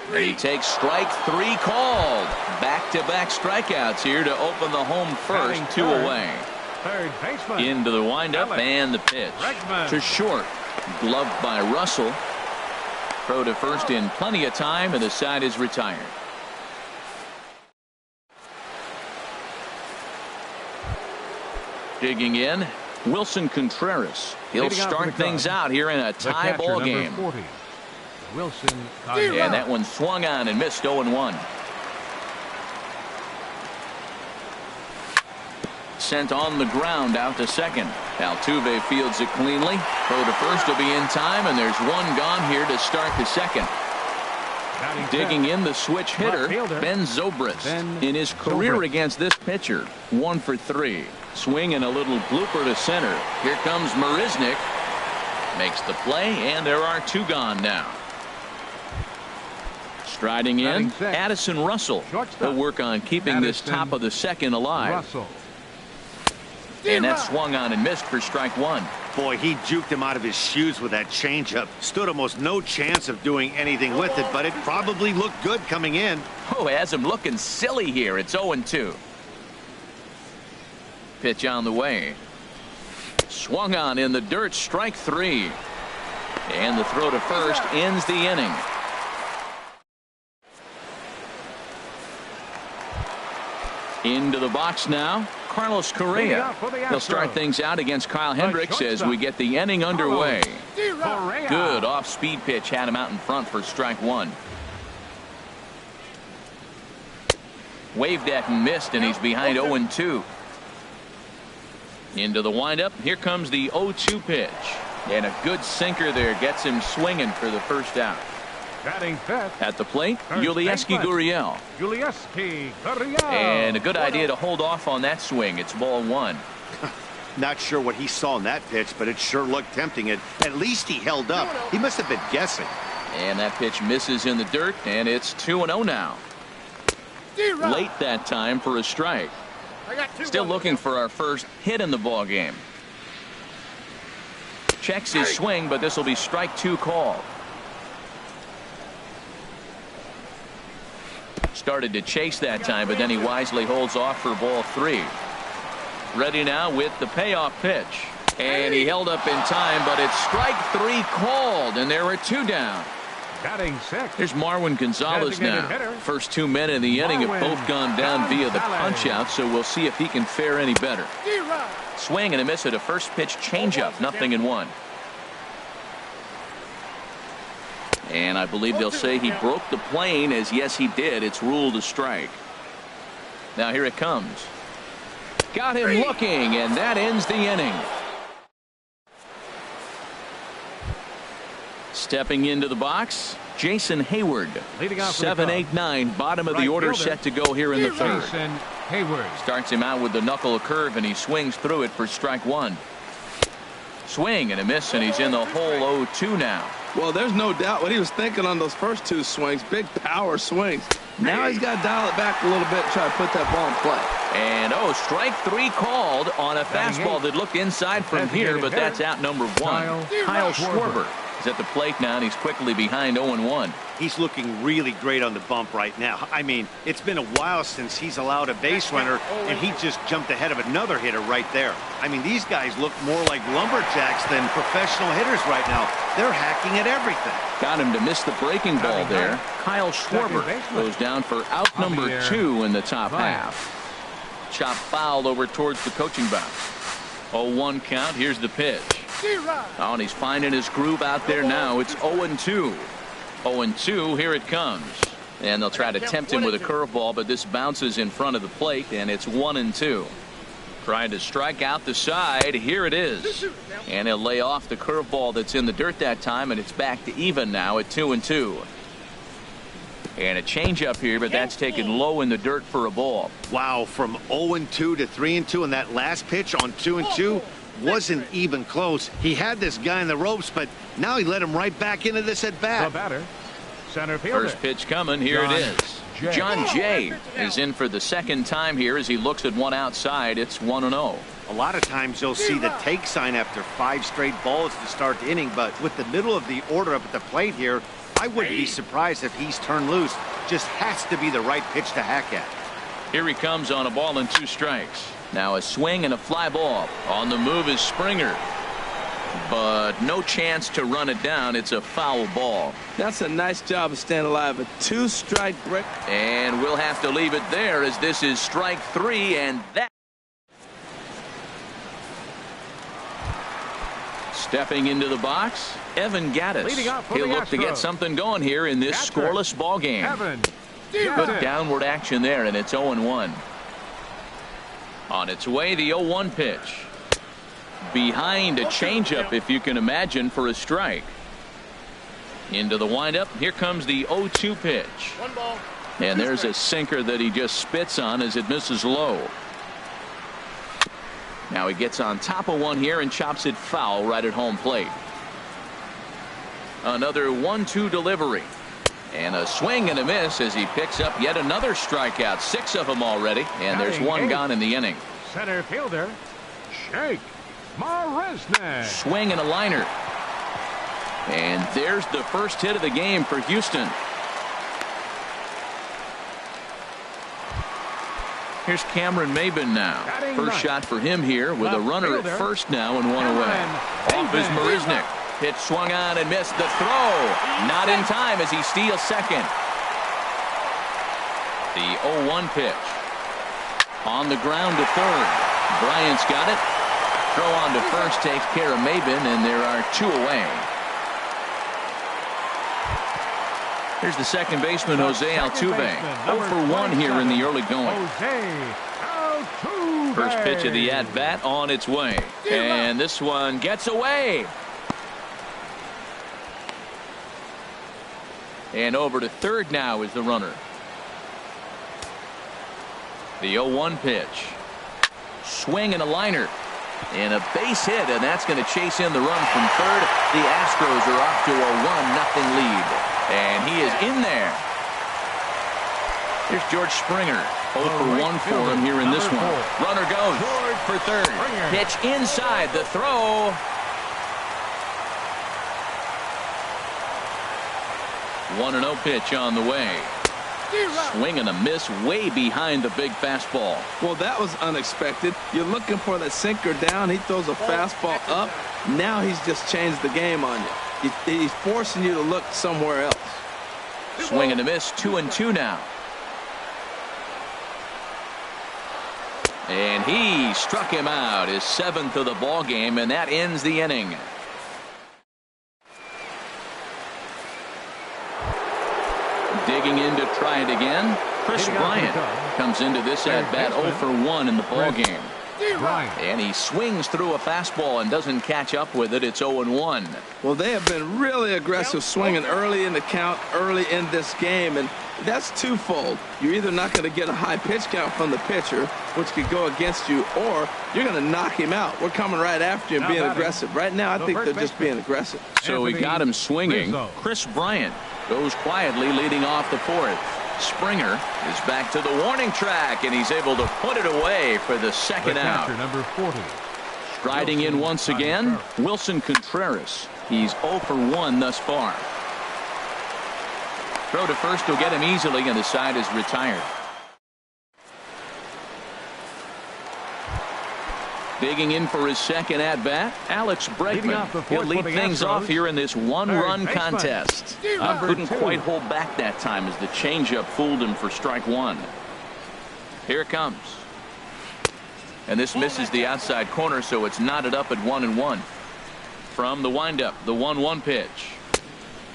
And he takes strike 3 called. Back-to-back strikeouts here to open the home first, 2 away. Third baseman. Into the windup and the pitch. To short. Gloved by Russell. Throw to first in plenty of time, and the side is retired. Digging in, Wilson Contreras. He'll start things out here in a tie ball game. 40. Wilson. And that one swung on and missed 0-1. Sent on the ground out to second. Altuve fields it cleanly. Throw to first will be in time, and there's one gone here to start the second. Digging in, the switch hitter, Ben Zobrist. In his career against this pitcher, 1 for 3. Swing and a little blooper to center. Here comes Marisnick. Makes the play, and there are 2 gone now. Striding in, Addison Russell. He'll work on keeping this top of the second alive. And that swung on and missed for strike 1. Boy, he juked him out of his shoes with that changeup. Stood almost no chance of doing anything with it, but it probably looked good coming in. Oh, has him looking silly here. It's 0-2. Pitch on the way. Swung on in the dirt, strike 3. And the throw to first ends the inning. Into the box now, Carlos Correa. He'll start things out against Kyle Hendricks as we get the inning underway. Good off-speed pitch had him out in front for strike 1. Waved at and missed, and he's behind 0-2. Into the windup. Here comes the 0-2 pitch. And a good sinker there gets him swinging for the first out. Batting fifth. At the plate, Yulieski Gurriel. And a good idea to hold off on that swing. It's ball 1. Not sure what he saw in that pitch, but it sure looked tempting. At least he held up. He must have been guessing. And that pitch misses in the dirt, and it's 2-0 now. Late that time for a strike. Still looking for our first hit in the ball game. Checks his swing, but this will be strike 2 called. Started to chase that time, but then he wisely holds off for ball 3. Ready now with the payoff pitch. And he held up in time, but it's strike 3 called, and there are 2 down. Batting sixth. Here's Marwin Gonzalez now. First 2 men in the inning have both gone down via the punch-out, so we'll see if he can fare any better. Swing and a miss at a first pitch changeup, 0-1. And I believe they'll say he broke the plane, as yes he did. It's ruled a strike. Now here it comes. Got him looking, and that ends the inning. Stepping into the box, Jason Hayward. 7-8-9, bottom of the order, set to go here in the third. Starts him out with the knuckle curve, and he swings through it for strike 1. Swing and a miss, and he's in the hole 0-2 now. Well, there's no doubt what he was thinking on those first 2 swings. Big power swings. Now he's got to dial it back a little bit and try to put that ball in play. And strike 3 called on a fastball that looked inside from here, but that's out number 1. Kyle Schwarber is at the plate now, and he's quickly behind 0-1. He's looking really great on the bump right now. I mean, it's been a while since he's allowed a base runner, and he just jumped ahead of another hitter right there. I mean, these guys look more like lumberjacks than professional hitters right now. They're hacking at everything. Got him to miss the breaking ball there. Kyle Schwarber goes down for out number 2 in the top half. Chop fouled over towards the coaching box. 0-1 count. Here's the pitch. Oh, and he's finding his groove out there now. It's 0-2. 0-2. Here it comes. And they'll try to tempt him with a curveball, but this bounces in front of the plate, and it's 1-2. Trying to strike out the side. Here it is. And he'll lay off the curveball that's in the dirt that time, and it's back to even now at 2-2. And a changeup here, but that's taken low in the dirt for a ball. Wow, from 0-2 to 3-2, and that last pitch on 2-2 wasn't even close. He had this guy in the ropes, but now he let him right back into this at bat. The batter, center fielder. First pitch coming. Here it is. John Jay is in for the second time here as he looks at one outside. It's 1-0. A lot of times you'll see the take sign after 5 straight balls to start the inning, but with the middle of the order up at the plate here, I wouldn't be surprised if he's turned loose. Just has to be the right pitch to hack at. Here he comes on a ball and 2 strikes. Now a swing and a fly ball. On the move is Springer. But no chance to run it down. It's a foul ball. That's a nice job of staying alive. A 2-strike break. And we'll have to leave it there as this is strike 3, and that. Stepping into the box, Evan Gattis. He'll look to get something going here in this scoreless ball game. Good downward action there, and it's 0-1. On its way, the 0-1 pitch. Behind a changeup, if you can imagine, for a strike. Into the windup. Here comes the 0-2 pitch. And there's a sinker that he just spits on as it misses low. Now he gets on top of one here and chops it foul right at home plate. Another 1-2 delivery. And a swing and a miss as he picks up yet another strikeout. 6 of them already. And there's 1 gone in the inning. Center fielder, Shake Marisnik. Swing and a liner. And there's the first hit of the game for Houston. Here's Cameron Maben now. First shot for him here with a runner at first now and 1 away. Off is Marisnik. Pitch swung on and missed. The throw not in time as he steals second. The 0-1 pitch. On the ground to third. Bryant's got it. Throw on to first takes care of Maben, and there are 2 away. Here's the second baseman, Jose Altuve. 0 for 1 here in the early going. First pitch of the at-bat on its way. And this one gets away. And over to third now is the runner. The 0-1 pitch. Swing and a liner. And a base hit, and that's going to chase in the run from third. The Astros are off to a 1-0 lead. And he is in there. Here's George Springer. 0 for 1 for him here in this one. Runner goes for third. Pitch inside. The throw. 1-0 pitch on the way. Swing and a miss way behind the big fastball. Well, that was unexpected. You're looking for that sinker down. He throws a fastball up. Now he's just changed the game on you. He's forcing you to look somewhere else. Swing and a miss. 2-2 now. And he struck him out, his 7th of the ball game, and that ends the inning. Digging in to try it again. Chris Bryant comes into this at-bat 0 for 1 in the ball game. And he swings through a fastball and doesn't catch up with it. It's 0-1. Well, they have been really aggressive swinging early in the count, early in this game, and that's twofold. You're either not going to get a high pitch count from the pitcher, which could go against you, or you're going to knock him out. We're coming right after him, being aggressive. Right now, I think they're just being aggressive. So he got him swinging. Chris Bryant goes quietly leading off the 4th. Springer is back to the warning track, and he's able to put it away for the second out. Number 40. Striding in once again, Wilson Contreras. He's 0 for 1 thus far. Throw to first will get him easily, and the side is retired. Digging in for his second at-bat, Alex Bregman. He'll lead things off here in this 1-run contest. Couldn't quite hold back that time as the changeup fooled him for strike 1. Here it comes. And this misses the outside corner, so it's knotted up at 1-1. From the windup, the 1-1 pitch.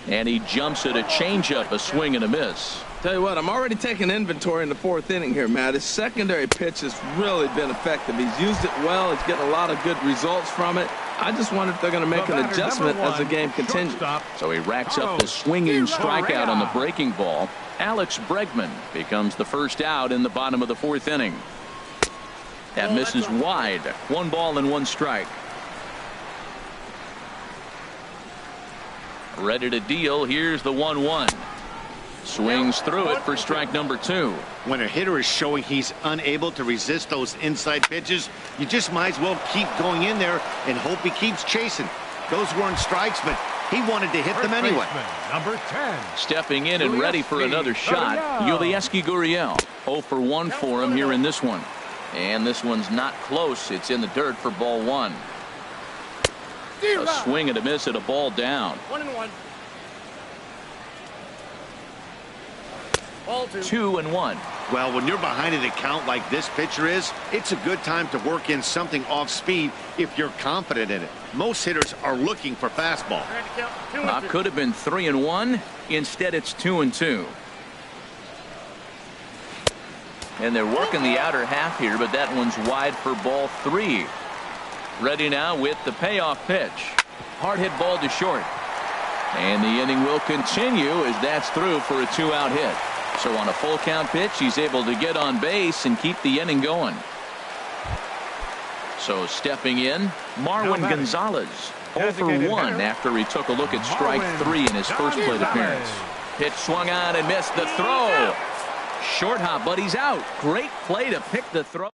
And he jumps at a changeup, a swing and a miss. Tell you what, I'm already taking inventory in the 4th inning here, Matt. His secondary pitch has really been effective. He's used it well. He's getting a lot of good results from it. I just wonder if they're going to make an adjustment as the game continues. So he racks up the swinging strikeout on the breaking ball. Alex Bregman becomes the first out in the bottom of the 4th inning. That misses wide. 1 ball and 1 strike. Ready to deal. Here's the 1-1. Swings through it for strike number 2. When a hitter is showing he's unable to resist those inside pitches, you just might as well keep going in there and hope he keeps chasing. Those weren't strikes, but he wanted to hit them anyway. Number 10. Stepping in and ready for another shot, Yulieski Gurriel. 0 for 1 for him here in this one. And this one's not close. It's in the dirt for ball 1. A swing and a miss at a ball down. 1-1. 2-1. Well, when you're behind an account like this pitcher is, it's a good time to work in something off speed if you're confident in it. Most hitters are looking for fastball. Could have been 3-1. Instead, it's 2-2. And they're working the outer half here, but that one's wide for ball 3. Ready now with the payoff pitch. Hard hit ball to short. And the inning will continue as that's through for a 2-out hit. So on a full count pitch, he's able to get on base and keep the inning going. So stepping in, Marwin Gonzalez. 0 for 1 after he took a look at strike 3 in his first plate appearance. Pitch swung on and missed the throw. Short hop, but he's out. Great play to pick the throw.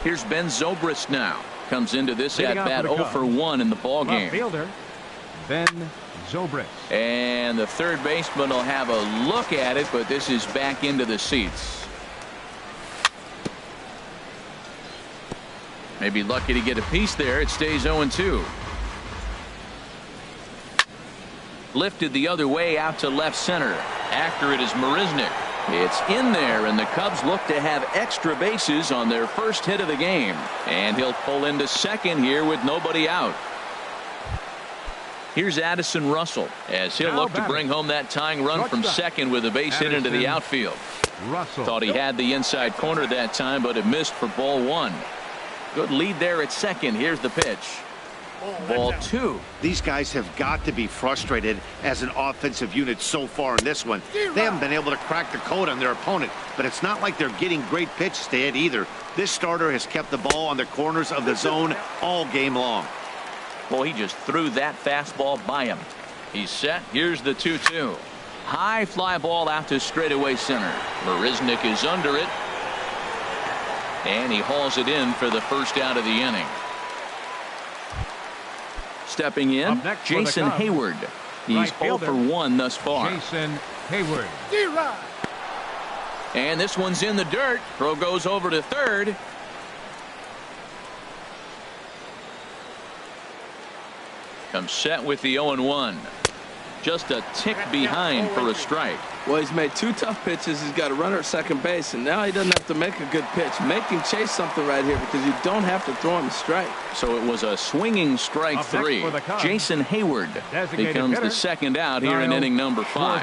Here's Ben Zobrist now. Comes into this at bat 0 for 1 in the ball game. Fielder Ben Zobrist. And the third baseman will have a look at it, but this is back into the seats. Maybe lucky to get a piece there. It stays 0-2. Lifted the other way out to left center. After it is Marisnick. It's in there, and the Cubs look to have extra bases on their first hit of the game. And he'll pull into second here with nobody out. Here's Addison Russell as he'll look to bring home that tying run from second with a base hit into the outfield. Thought he had the inside corner that time, but it missed for ball 1. Good lead there at second. Here's the pitch. Ball 2. These guys have got to be frustrated as an offensive unit so far in this one. They haven't been able to crack the code on their opponent, but it's not like they're getting great pitches to hit either. This starter has kept the ball on the corners of the zone all game long. Well, he just threw that fastball by him. He's set. Here's the 2-2. High fly ball out to straightaway center. Marisnick is under it. And he hauls it in for the first out of the inning. Stepping in, Jason Hayward. He's 0 for 1 thus far. Jason Hayward. And this one's in the dirt. Throw goes over to third. Comes set with the 0-1. Just a tick behind for a strike. Well, he's made 2 tough pitches. He's got a runner at second base, and now he doesn't have to make a good pitch. Make him chase something right here because you don't have to throw him a strike. So it was a swinging strike 3. Jason Hayward becomes the second out here in inning number 5.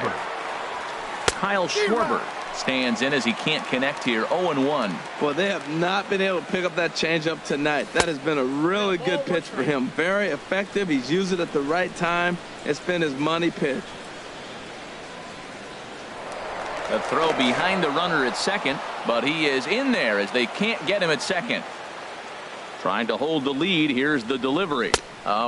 Kyle Schwarber stands in as he can't connect here. 0-1. Well, they have not been able to pick up that changeup tonight. That has been a really good pitch for him. Very effective. He's used it at the right time. It's been his money pitch. A throw behind the runner at second, but he is in there as they can't get him at second. Trying to hold the lead. Here's the delivery.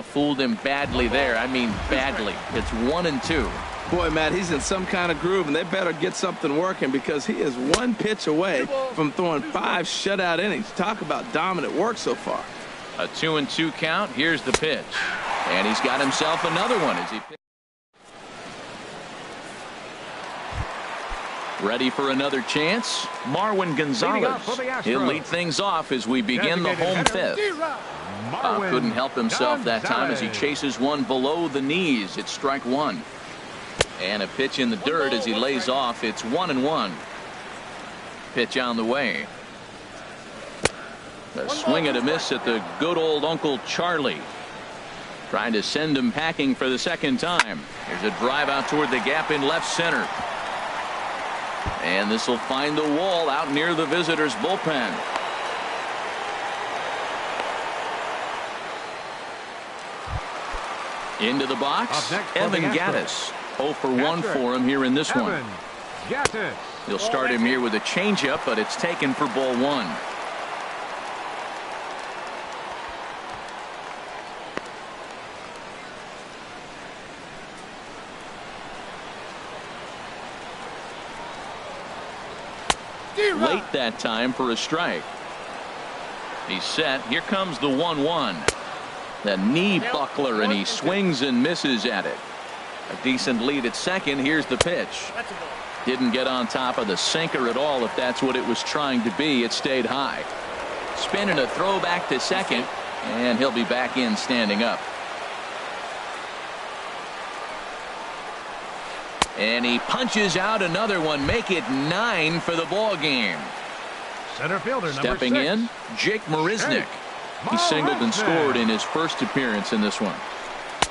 Fooled him badly there. I mean badly. It's 1-2. Boy, Matt, he's in some kind of groove, and they better get something working because he is 1 pitch away from throwing 5 shutout innings. Talk about dominant work so far. A 2-2 count. Here's the pitch. And he's got himself another one as he picks. Ready for another chance? Marwin Gonzalez. He'll lead things off as we begin the home fifth. Couldn't help himself that time as he chases one below the knees. It's strike 1. And a pitch in the dirt as he lays off. It's 1-1. Pitch on the way. A swing and a miss at the good old Uncle Charlie. Trying to send him packing for the second time. Here's a drive out toward the gap in left center. And this will find the wall out near the visitors' bullpen. Into the box, Evan Gattis. 0 for 1 for him here in this one. He'll start him here with a changeup, but it's taken for ball 1. late that time for a strike. He's set. Here comes the 1-1. The knee buckler, and he swings and misses at it. A decent lead at second. Here's the pitch. Didn't get on top of the sinker at all, if that's what it was trying to be. It stayed high. Spinning a throw back to second, and he'll be back in standing up. And he punches out another one. Make it 9 for the ball game. Center fielder stepping in, Jake Marisnick. He singled and scored in his first appearance in this one.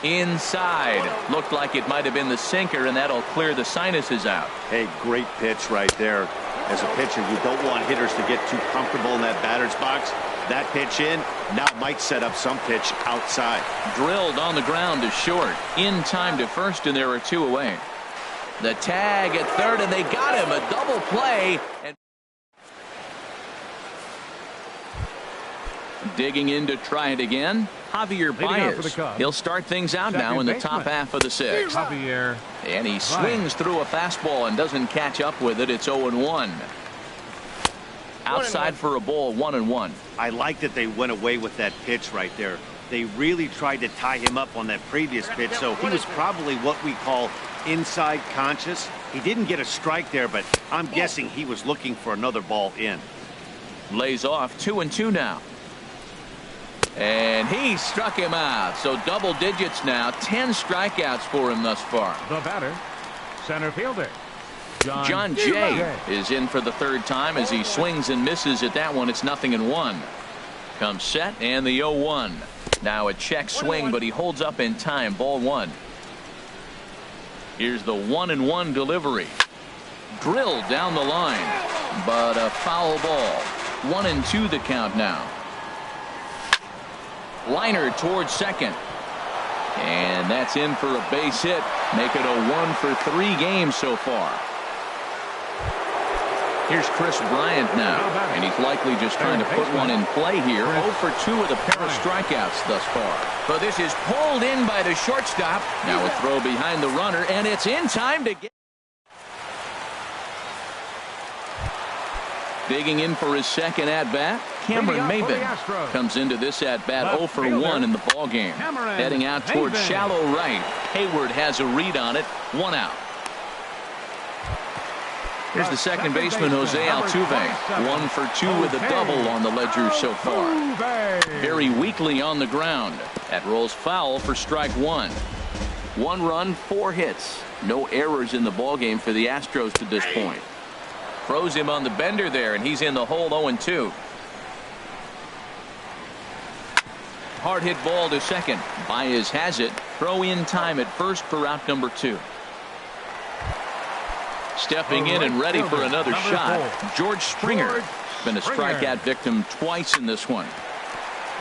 Inside. Looked like it might have been the sinker, and that'll clear the sinuses out. Hey, great pitch right there. As a pitcher, you don't want hitters to get too comfortable in that batter's box. That pitch in now might set up some pitch outside. Drilled on the ground to short. In time to first, and there are 2 away. The tag at third, and they got him. A double play. And digging in to try it again, Javier Baez. He'll start things out now in the top half of the 6th. Javier. And he swings through a fastball and doesn't catch up with it. It's 0-1. Outside for a ball, 1-1. I like that they went away with that pitch right there. They really tried to tie him up on that previous pitch, so he was probably what we call inside conscious. He didn't get a strike there, but I'm guessing he was looking for another ball in. Lays off 2-2 now. And he struck him out. So double digits now. 10 strikeouts for him thus far. The batter, center fielder, John Jay is in for the 3rd time as he swings and misses at that one. It's 0-1. Comes set, and the 0-1. Now a check swing, but he holds up in time. Ball 1. Here's the 1-1 delivery. Drilled down the line, but a foul ball. 1-2 the count now. Liner towards second. And that's in for a base hit. Make it a 1 for 3 games so far. Here's Chris Bryant now, and he's likely just trying to put one in play here. 0 for 2 with a pair of strikeouts thus far. But this is pulled in by the shortstop. Now a throw behind the runner, and it's in time to get. Digging in for his second at-bat, Cameron Maybin comes into this at-bat 0 for 1 in the ballgame. Heading out towards shallow right. Hayward has a read on it. 1 out. Here's the second baseman, Jose Altuve. 1 for 2 with a double on the ledger so far. Very weakly on the ground. That rolls foul for strike 1. 1 run, 4 hits. No errors in the ballgame for the Astros to this point. Throws him on the bender there, and he's in the hole 0-2. Hard hit ball to second. Baez has it. Throw in time at first for out number 2. Stepping in and ready for another shot, George Springer. Been a strikeout victim twice in this one.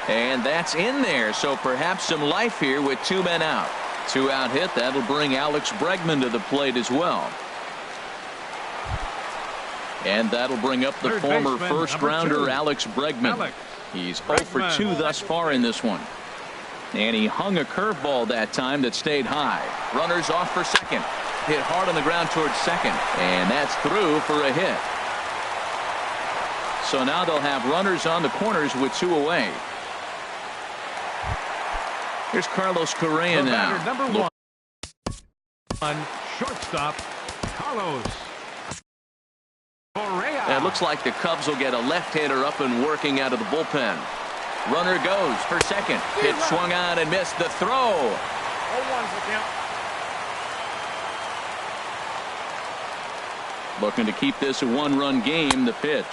And that's in there, so perhaps some life here with 2 men out. 2 out hit. That'll bring Alex Bregman to the plate as well. And that'll bring up the former first-rounder Alex Bregman. He's 0 for 2 thus far in this one. And he hung a curveball that time that stayed high. Runners off for second. Hit hard on the ground towards second. And that's through for a hit. So now they'll have runners on the corners with 2 away. Here's Carlos Correa now. Number 1, shortstop, Carlos. It looks like the Cubs will get a left-hander up and working out of the bullpen. Runner goes for second. Hit swung on and missed. The throw. Looking to keep this a 1-run game. The pitch.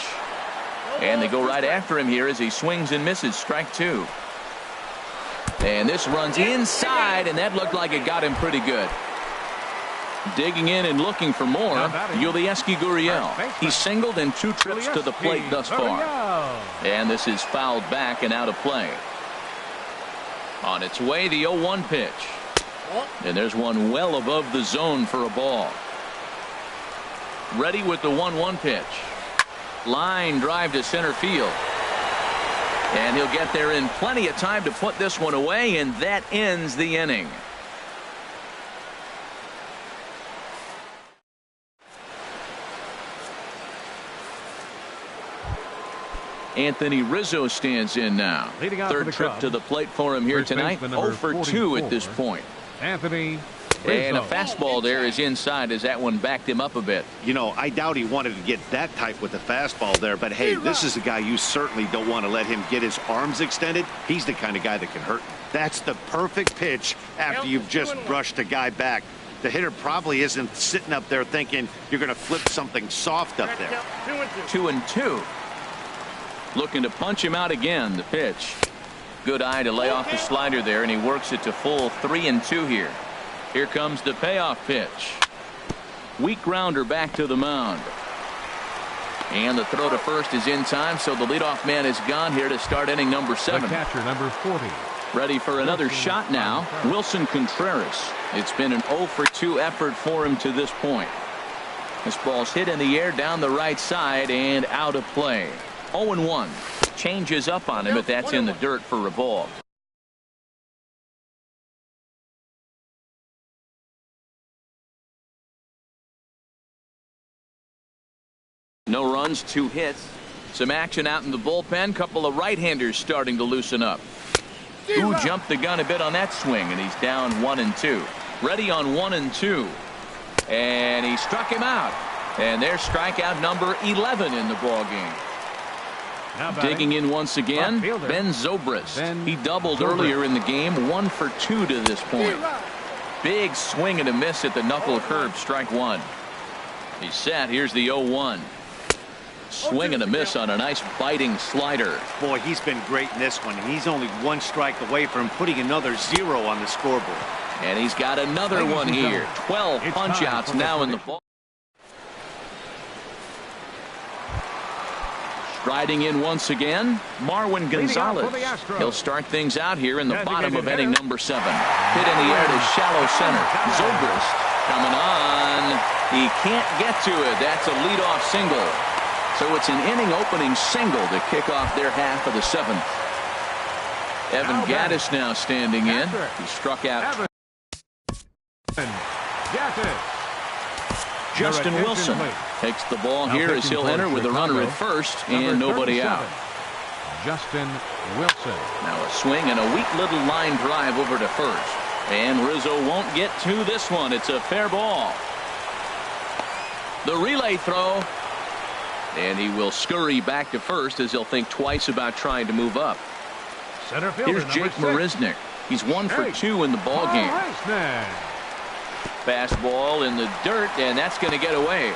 And they go right after him here as he swings and misses. Strike 2. And this runs inside, and that looked like it got him pretty good. Digging in and looking for more, Yulieski Gurriel. He's singled in 2 trips to the plate thus far. And this is fouled back and out of play. On its way, the 0-1 pitch. And there's one well above the zone for a ball. Ready with the 1-1 pitch. Line drive to center field. And he'll get there in plenty of time to put this one away, and that ends the inning. Anthony Rizzo stands in now. Third trip to the plate for him here tonight. 0 for 2 at this point. Anthony Rizzo. And a fastball there is inside as that one backed him up a bit. You know, I doubt he wanted to get that type with the fastball there, but hey, this is a guy you certainly don't want to let him get his arms extended. He's the kind of guy that can hurt. That's the perfect pitch after you've just brushed a guy back. The hitter probably isn't sitting up there thinking you're going to flip something soft up there. 2-2. Looking to punch him out again. The pitch. Good eye to lay off the slider there, and he works it to full 3-2 here. Here comes the payoff pitch. Weak grounder back to the mound. And the throw to first is in time, so the leadoff man is gone here to start inning number 7. The catcher, number 40. Ready for another shot now. Wilson Contreras. It's been an 0 for 2 effort for him to this point. This ball's hit in the air down the right side and out of play. 0-1. Changes up on him, but that's in the dirt for a ball. No runs, 2 hits. Some action out in the bullpen. Couple of right-handers starting to loosen up. Who jumped the gun a bit on that swing, and he's down 1-2. Ready on 1-2. And he struck him out. And there's strikeout number 11 in the ball game. Digging in once again, Ben Zobrist. He doubled earlier in the game, 1 for 2 to this point. Big swing and a miss at the knuckle curve, strike 1. He's set. Here's the 0-1. Swing and a miss on a nice biting slider. Boy, he's been great in this one, and he's only 1 strike away from putting another 0 on the scoreboard. And he's got another one here. 12 punch-outs now in the ball. Striding in once again, Marwin Gonzalez. He'll start things out here in the bottom of inning number 7. Hit in the air to shallow center. Zobrist coming on. He can't get to it. That's a leadoff single. So it's an inning opening single to kick off their half of the 7th. Evan Gattis now standing in. He struck out. Justin Wilson takes the ball here as he'll enter with a runner at first and nobody out. Justin Wilson. Now a swing and a weak little line drive over to first. And Rizzo won't get to this one. It's a fair ball. The relay throw. And he will scurry back to first as he'll think twice about trying to move up. Here's Jake Marisnick. He's 1 for 2 in the ball game. Fastball in the dirt, and that's going to get away.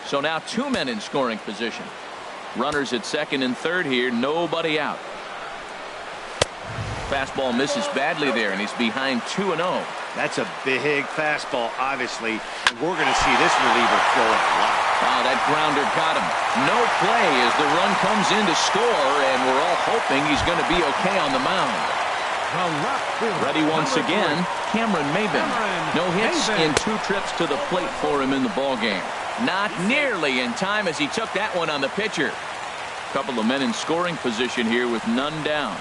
So now 2 men in scoring position. Runners at second and third here. Nobody out. Fastball misses badly there, and he's behind 2-0. That's a big fastball, obviously. And we're going to see this reliever throw it a lot. Oh, that grounder got him. No play as the run comes in to score, and we're all hoping he's going to be okay on the mound. Ready once again, Cameron Maybin. No hits in 2 trips to the plate for him in the ballgame. Not nearly in time as he took that one on the pitcher. Couple of men in scoring position here with none down.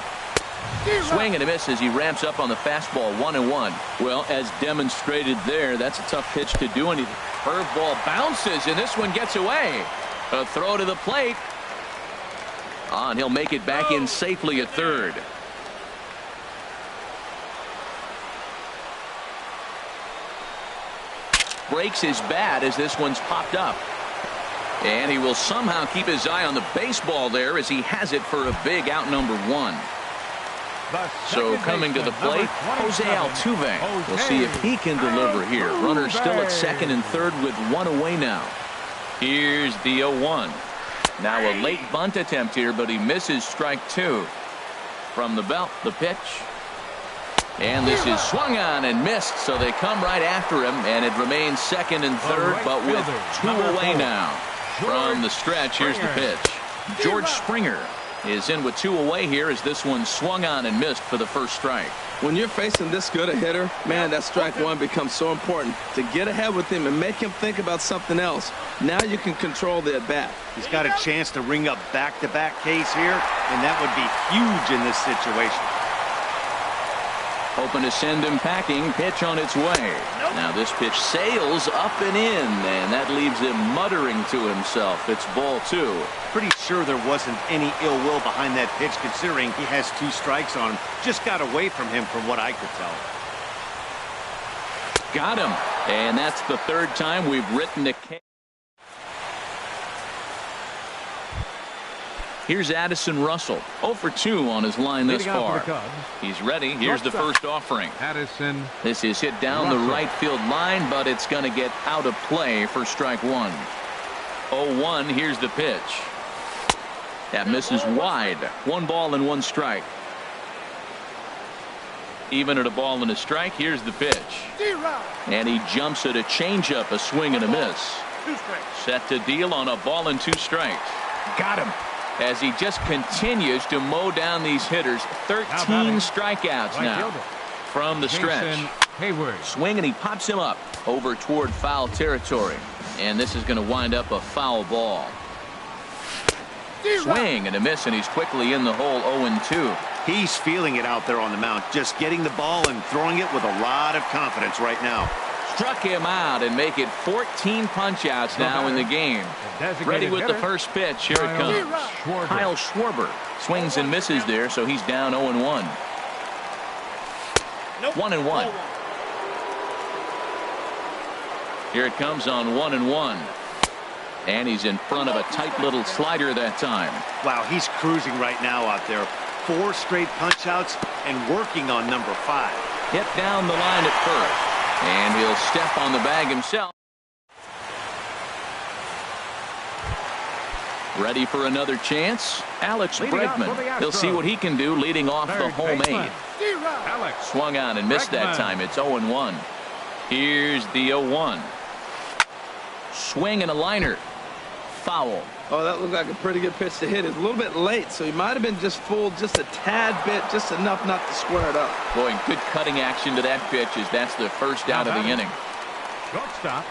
Swing and a miss as he ramps up on the fastball. 1-1. Well, as demonstrated there, that's a tough pitch to do anything. Curveball bounces, and this one gets away. A throw to the plate. And he'll make it back in safely at third. Breaks his bat as this one's popped up. And he will somehow keep his eye on the baseball there as he has it for a big out number 1. So coming to the plate, Jose Altuve. We'll see if he can deliver here. Runner still at second and third with 1 away now. Here's the 0-1. Now a late bunt attempt here, but he misses strike 2. From the belt, the pitch. And this is swung on and missed, so they come right after him, and it remains second and third, but with 2 away now. From the stretch, here's the pitch. George Springer is in with 2 away here as this one swung on and missed for the first strike. When you're facing this good a hitter, man, that strike 1 becomes so important to get ahead with him and make him think about something else. Now you can control the at-bat. He's got a chance to ring up back-to-back Ks here, and that would be huge in this situation. Hoping to send him packing. Pitch on its way. Now this pitch sails up and in, and that leaves him muttering to himself. It's ball 2. Pretty sure there wasn't any ill will behind that pitch, considering he has 2 strikes on him. Just got away from him from what I could tell. Got him. And that's the 3rd time we've written a K. Here's Addison Russell, 0 for 2 on his line thus far. He's ready. Here's the first offering. Addison. This is hit down the right field line, but it's going to get out of play for strike 1. 0-1. Here's the pitch. That misses wide. 1 ball and 1 strike. Even at a ball and a strike. Here's the pitch. And he jumps at a changeup, a swing and a miss. Set to deal on a ball and 2 strikes. Got him. As he just continues to mow down these hitters. 13 strikeouts now from the stretch. Swing, and he pops him up over toward foul territory. And this is going to wind up a foul ball. Swing and a miss, and he's quickly in the hole. 0-2. He's feeling it out there on the mound, just getting the ball and throwing it with a lot of confidence right now. Struck him out and make it 14 punch-outs now in the game. Ready with the first pitch. Here it comes. Kyle Schwarber swings and misses there, so he's down 0-1. 1-1. Here it comes on 1-1. And he's in front of a tight little slider that time. Wow, he's cruising right now out there. 4 straight punch-outs and working on number 5. Hit down the line at first. And he'll step on the bag himself. Ready for another chance? Alex Bregman. He'll see what he can do leading off the home 8. Swung on and missed that time. It's 0-1. Here's the 0-1. Swing and a liner. Foul. Oh, that looked like a pretty good pitch to hit. It's a little bit late, so he might have been just fooled just a tad bit, just enough not to square it up. Boy, good cutting action to that pitch as that's the first out of the inning. Shortstop.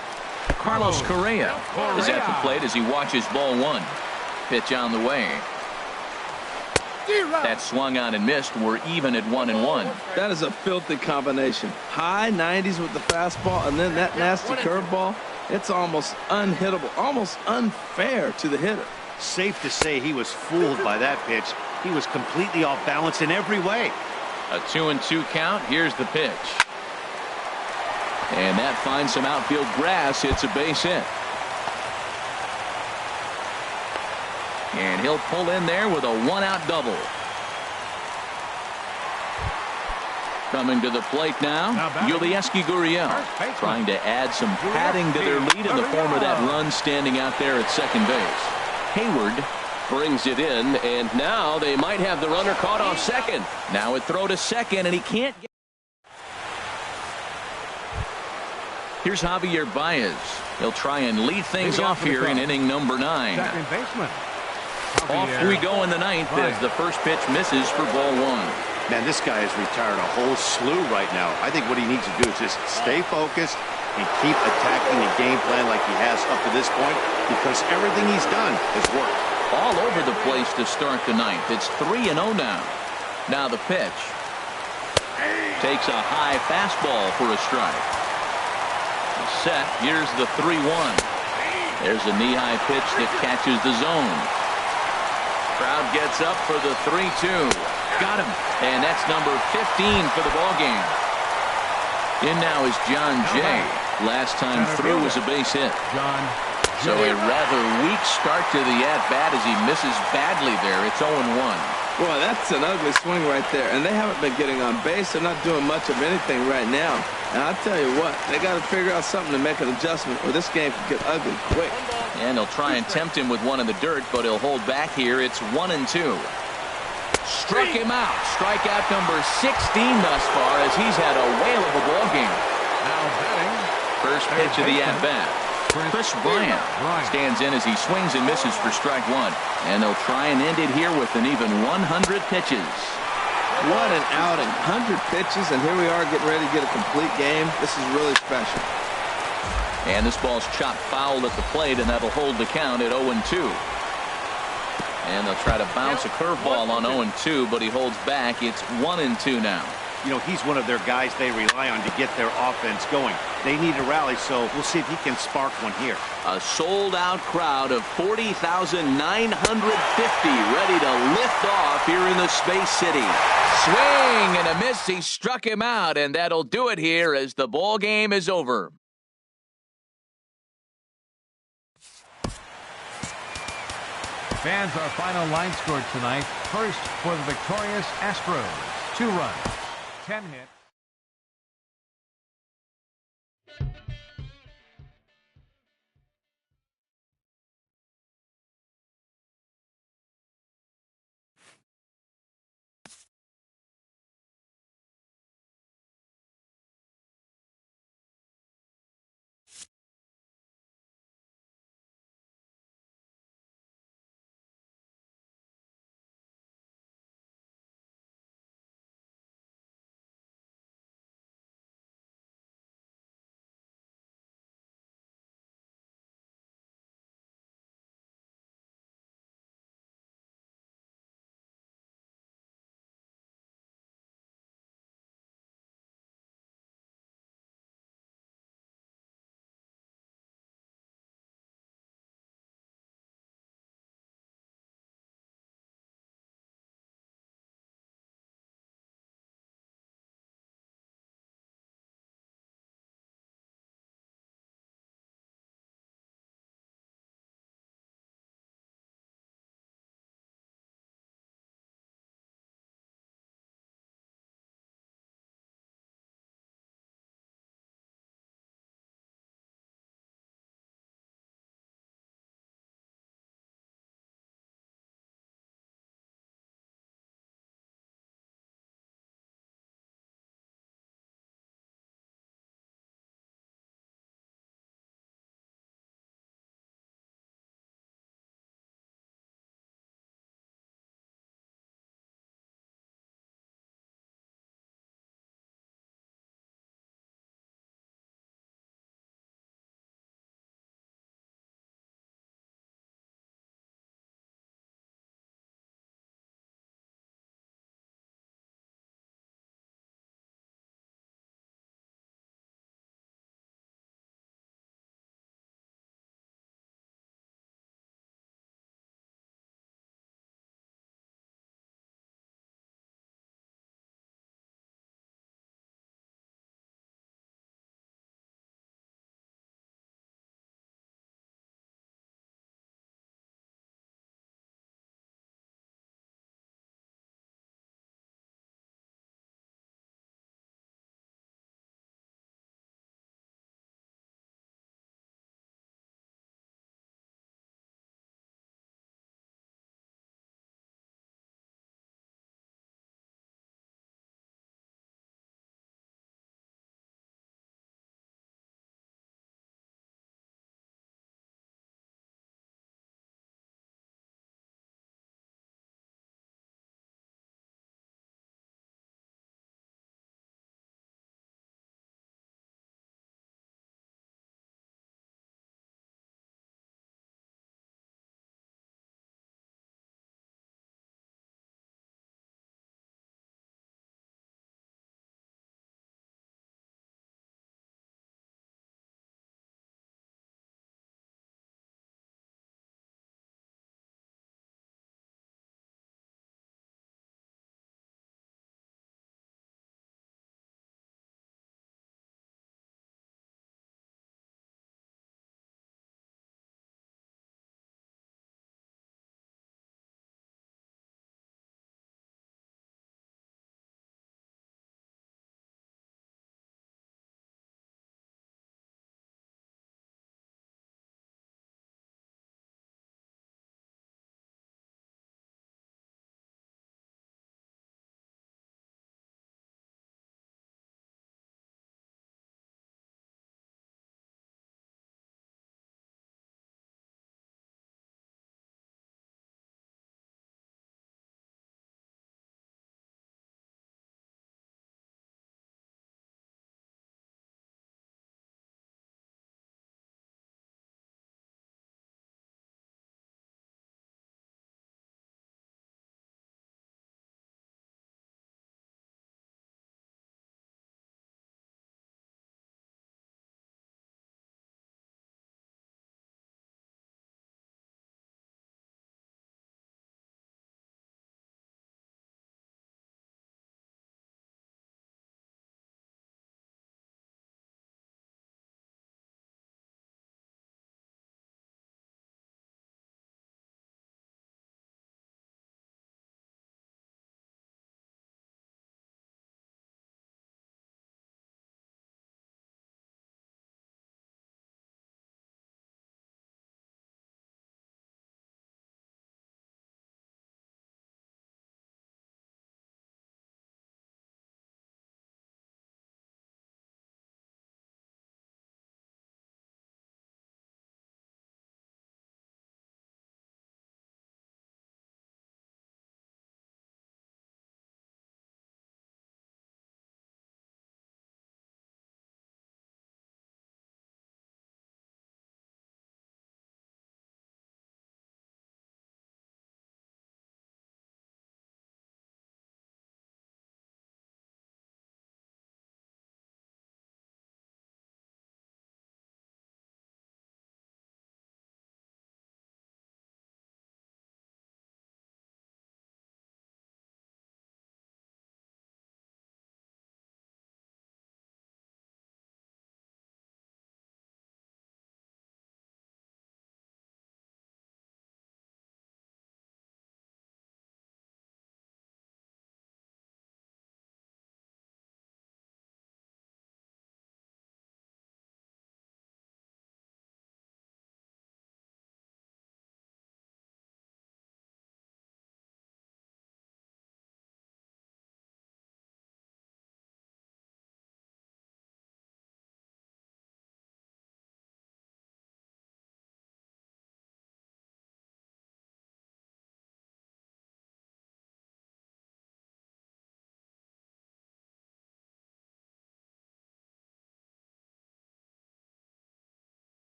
Carlos Correa is at the plate as he watches ball 1. Pitch on the way. That swung on and missed. We're even at 1-1. That is a filthy combination. High 90s with the fastball, and then that nasty curveball. It's almost unhittable, almost unfair to the hitter. Safe to say he was fooled by that pitch. He was completely off balance in every way. A 2-2 count. Here's the pitch. And that finds some outfield grass. It's a base hit. And he'll pull in there with a 1-out double. Coming to the plate now, Yulieski Gurriel trying to add some padding to their lead in the form of that run standing out there at second base. Hayward brings it in, and now they might have the runner caught off second. Now it throw to second, and he can't get. Here's Javier Baez. He'll try and lead things off here in inning number 9. Off we go in the 9th as the first pitch misses for ball 1. Man, this guy has retired a whole slew right now. I think what he needs to do is just stay focused and keep attacking the game plan like he has up to this point, because everything he's done has worked. All over the place to start the 9th. It's 3-0 now. Now the pitch. Takes a high fastball for a strike. Set. Here's the 3-1. There's a knee-high pitch that catches the zone. Crowd gets up for the 3-2. Got him. And that's number 15 for the ball game. In now is John Jay. Last time through was a base hit. So a rather weak start to the at-bat as he misses badly there. It's 0-1. Boy, that's an ugly swing right there. And they haven't been getting on base. They're not doing much of anything right now. And I'll tell you what, they got to figure out something to make an adjustment, or this game could get ugly quick. And they'll try and tempt him with one in the dirt, but he'll hold back here. It's 1-2. Struck him out. Strikeout number 16 thus far as he's had a whale of a ball game. Now batting. First pitch of the at-bat. Chris Bryant stands in as he swings and misses for strike 1. And they'll try and end it here with an even 100 pitches. What an outing. 100 pitches, and here we are getting ready to get a complete game. This is really special. And this ball's chopped foul at the plate, and that'll hold the count at 0-2. And they'll try to bounce a curveball on 0-2, but he holds back. It's 1-2 now. You know, he's one of their guys they rely on to get their offense going. They need a rally, so we'll see if he can spark one here. A sold-out crowd of 40,950 ready to lift off here in the Space City. Swing and a miss. He struck him out, and that'll do it here as the ball game is over. Fans, our final line score tonight. First for the victorious Astros. 2 runs, 10 hits.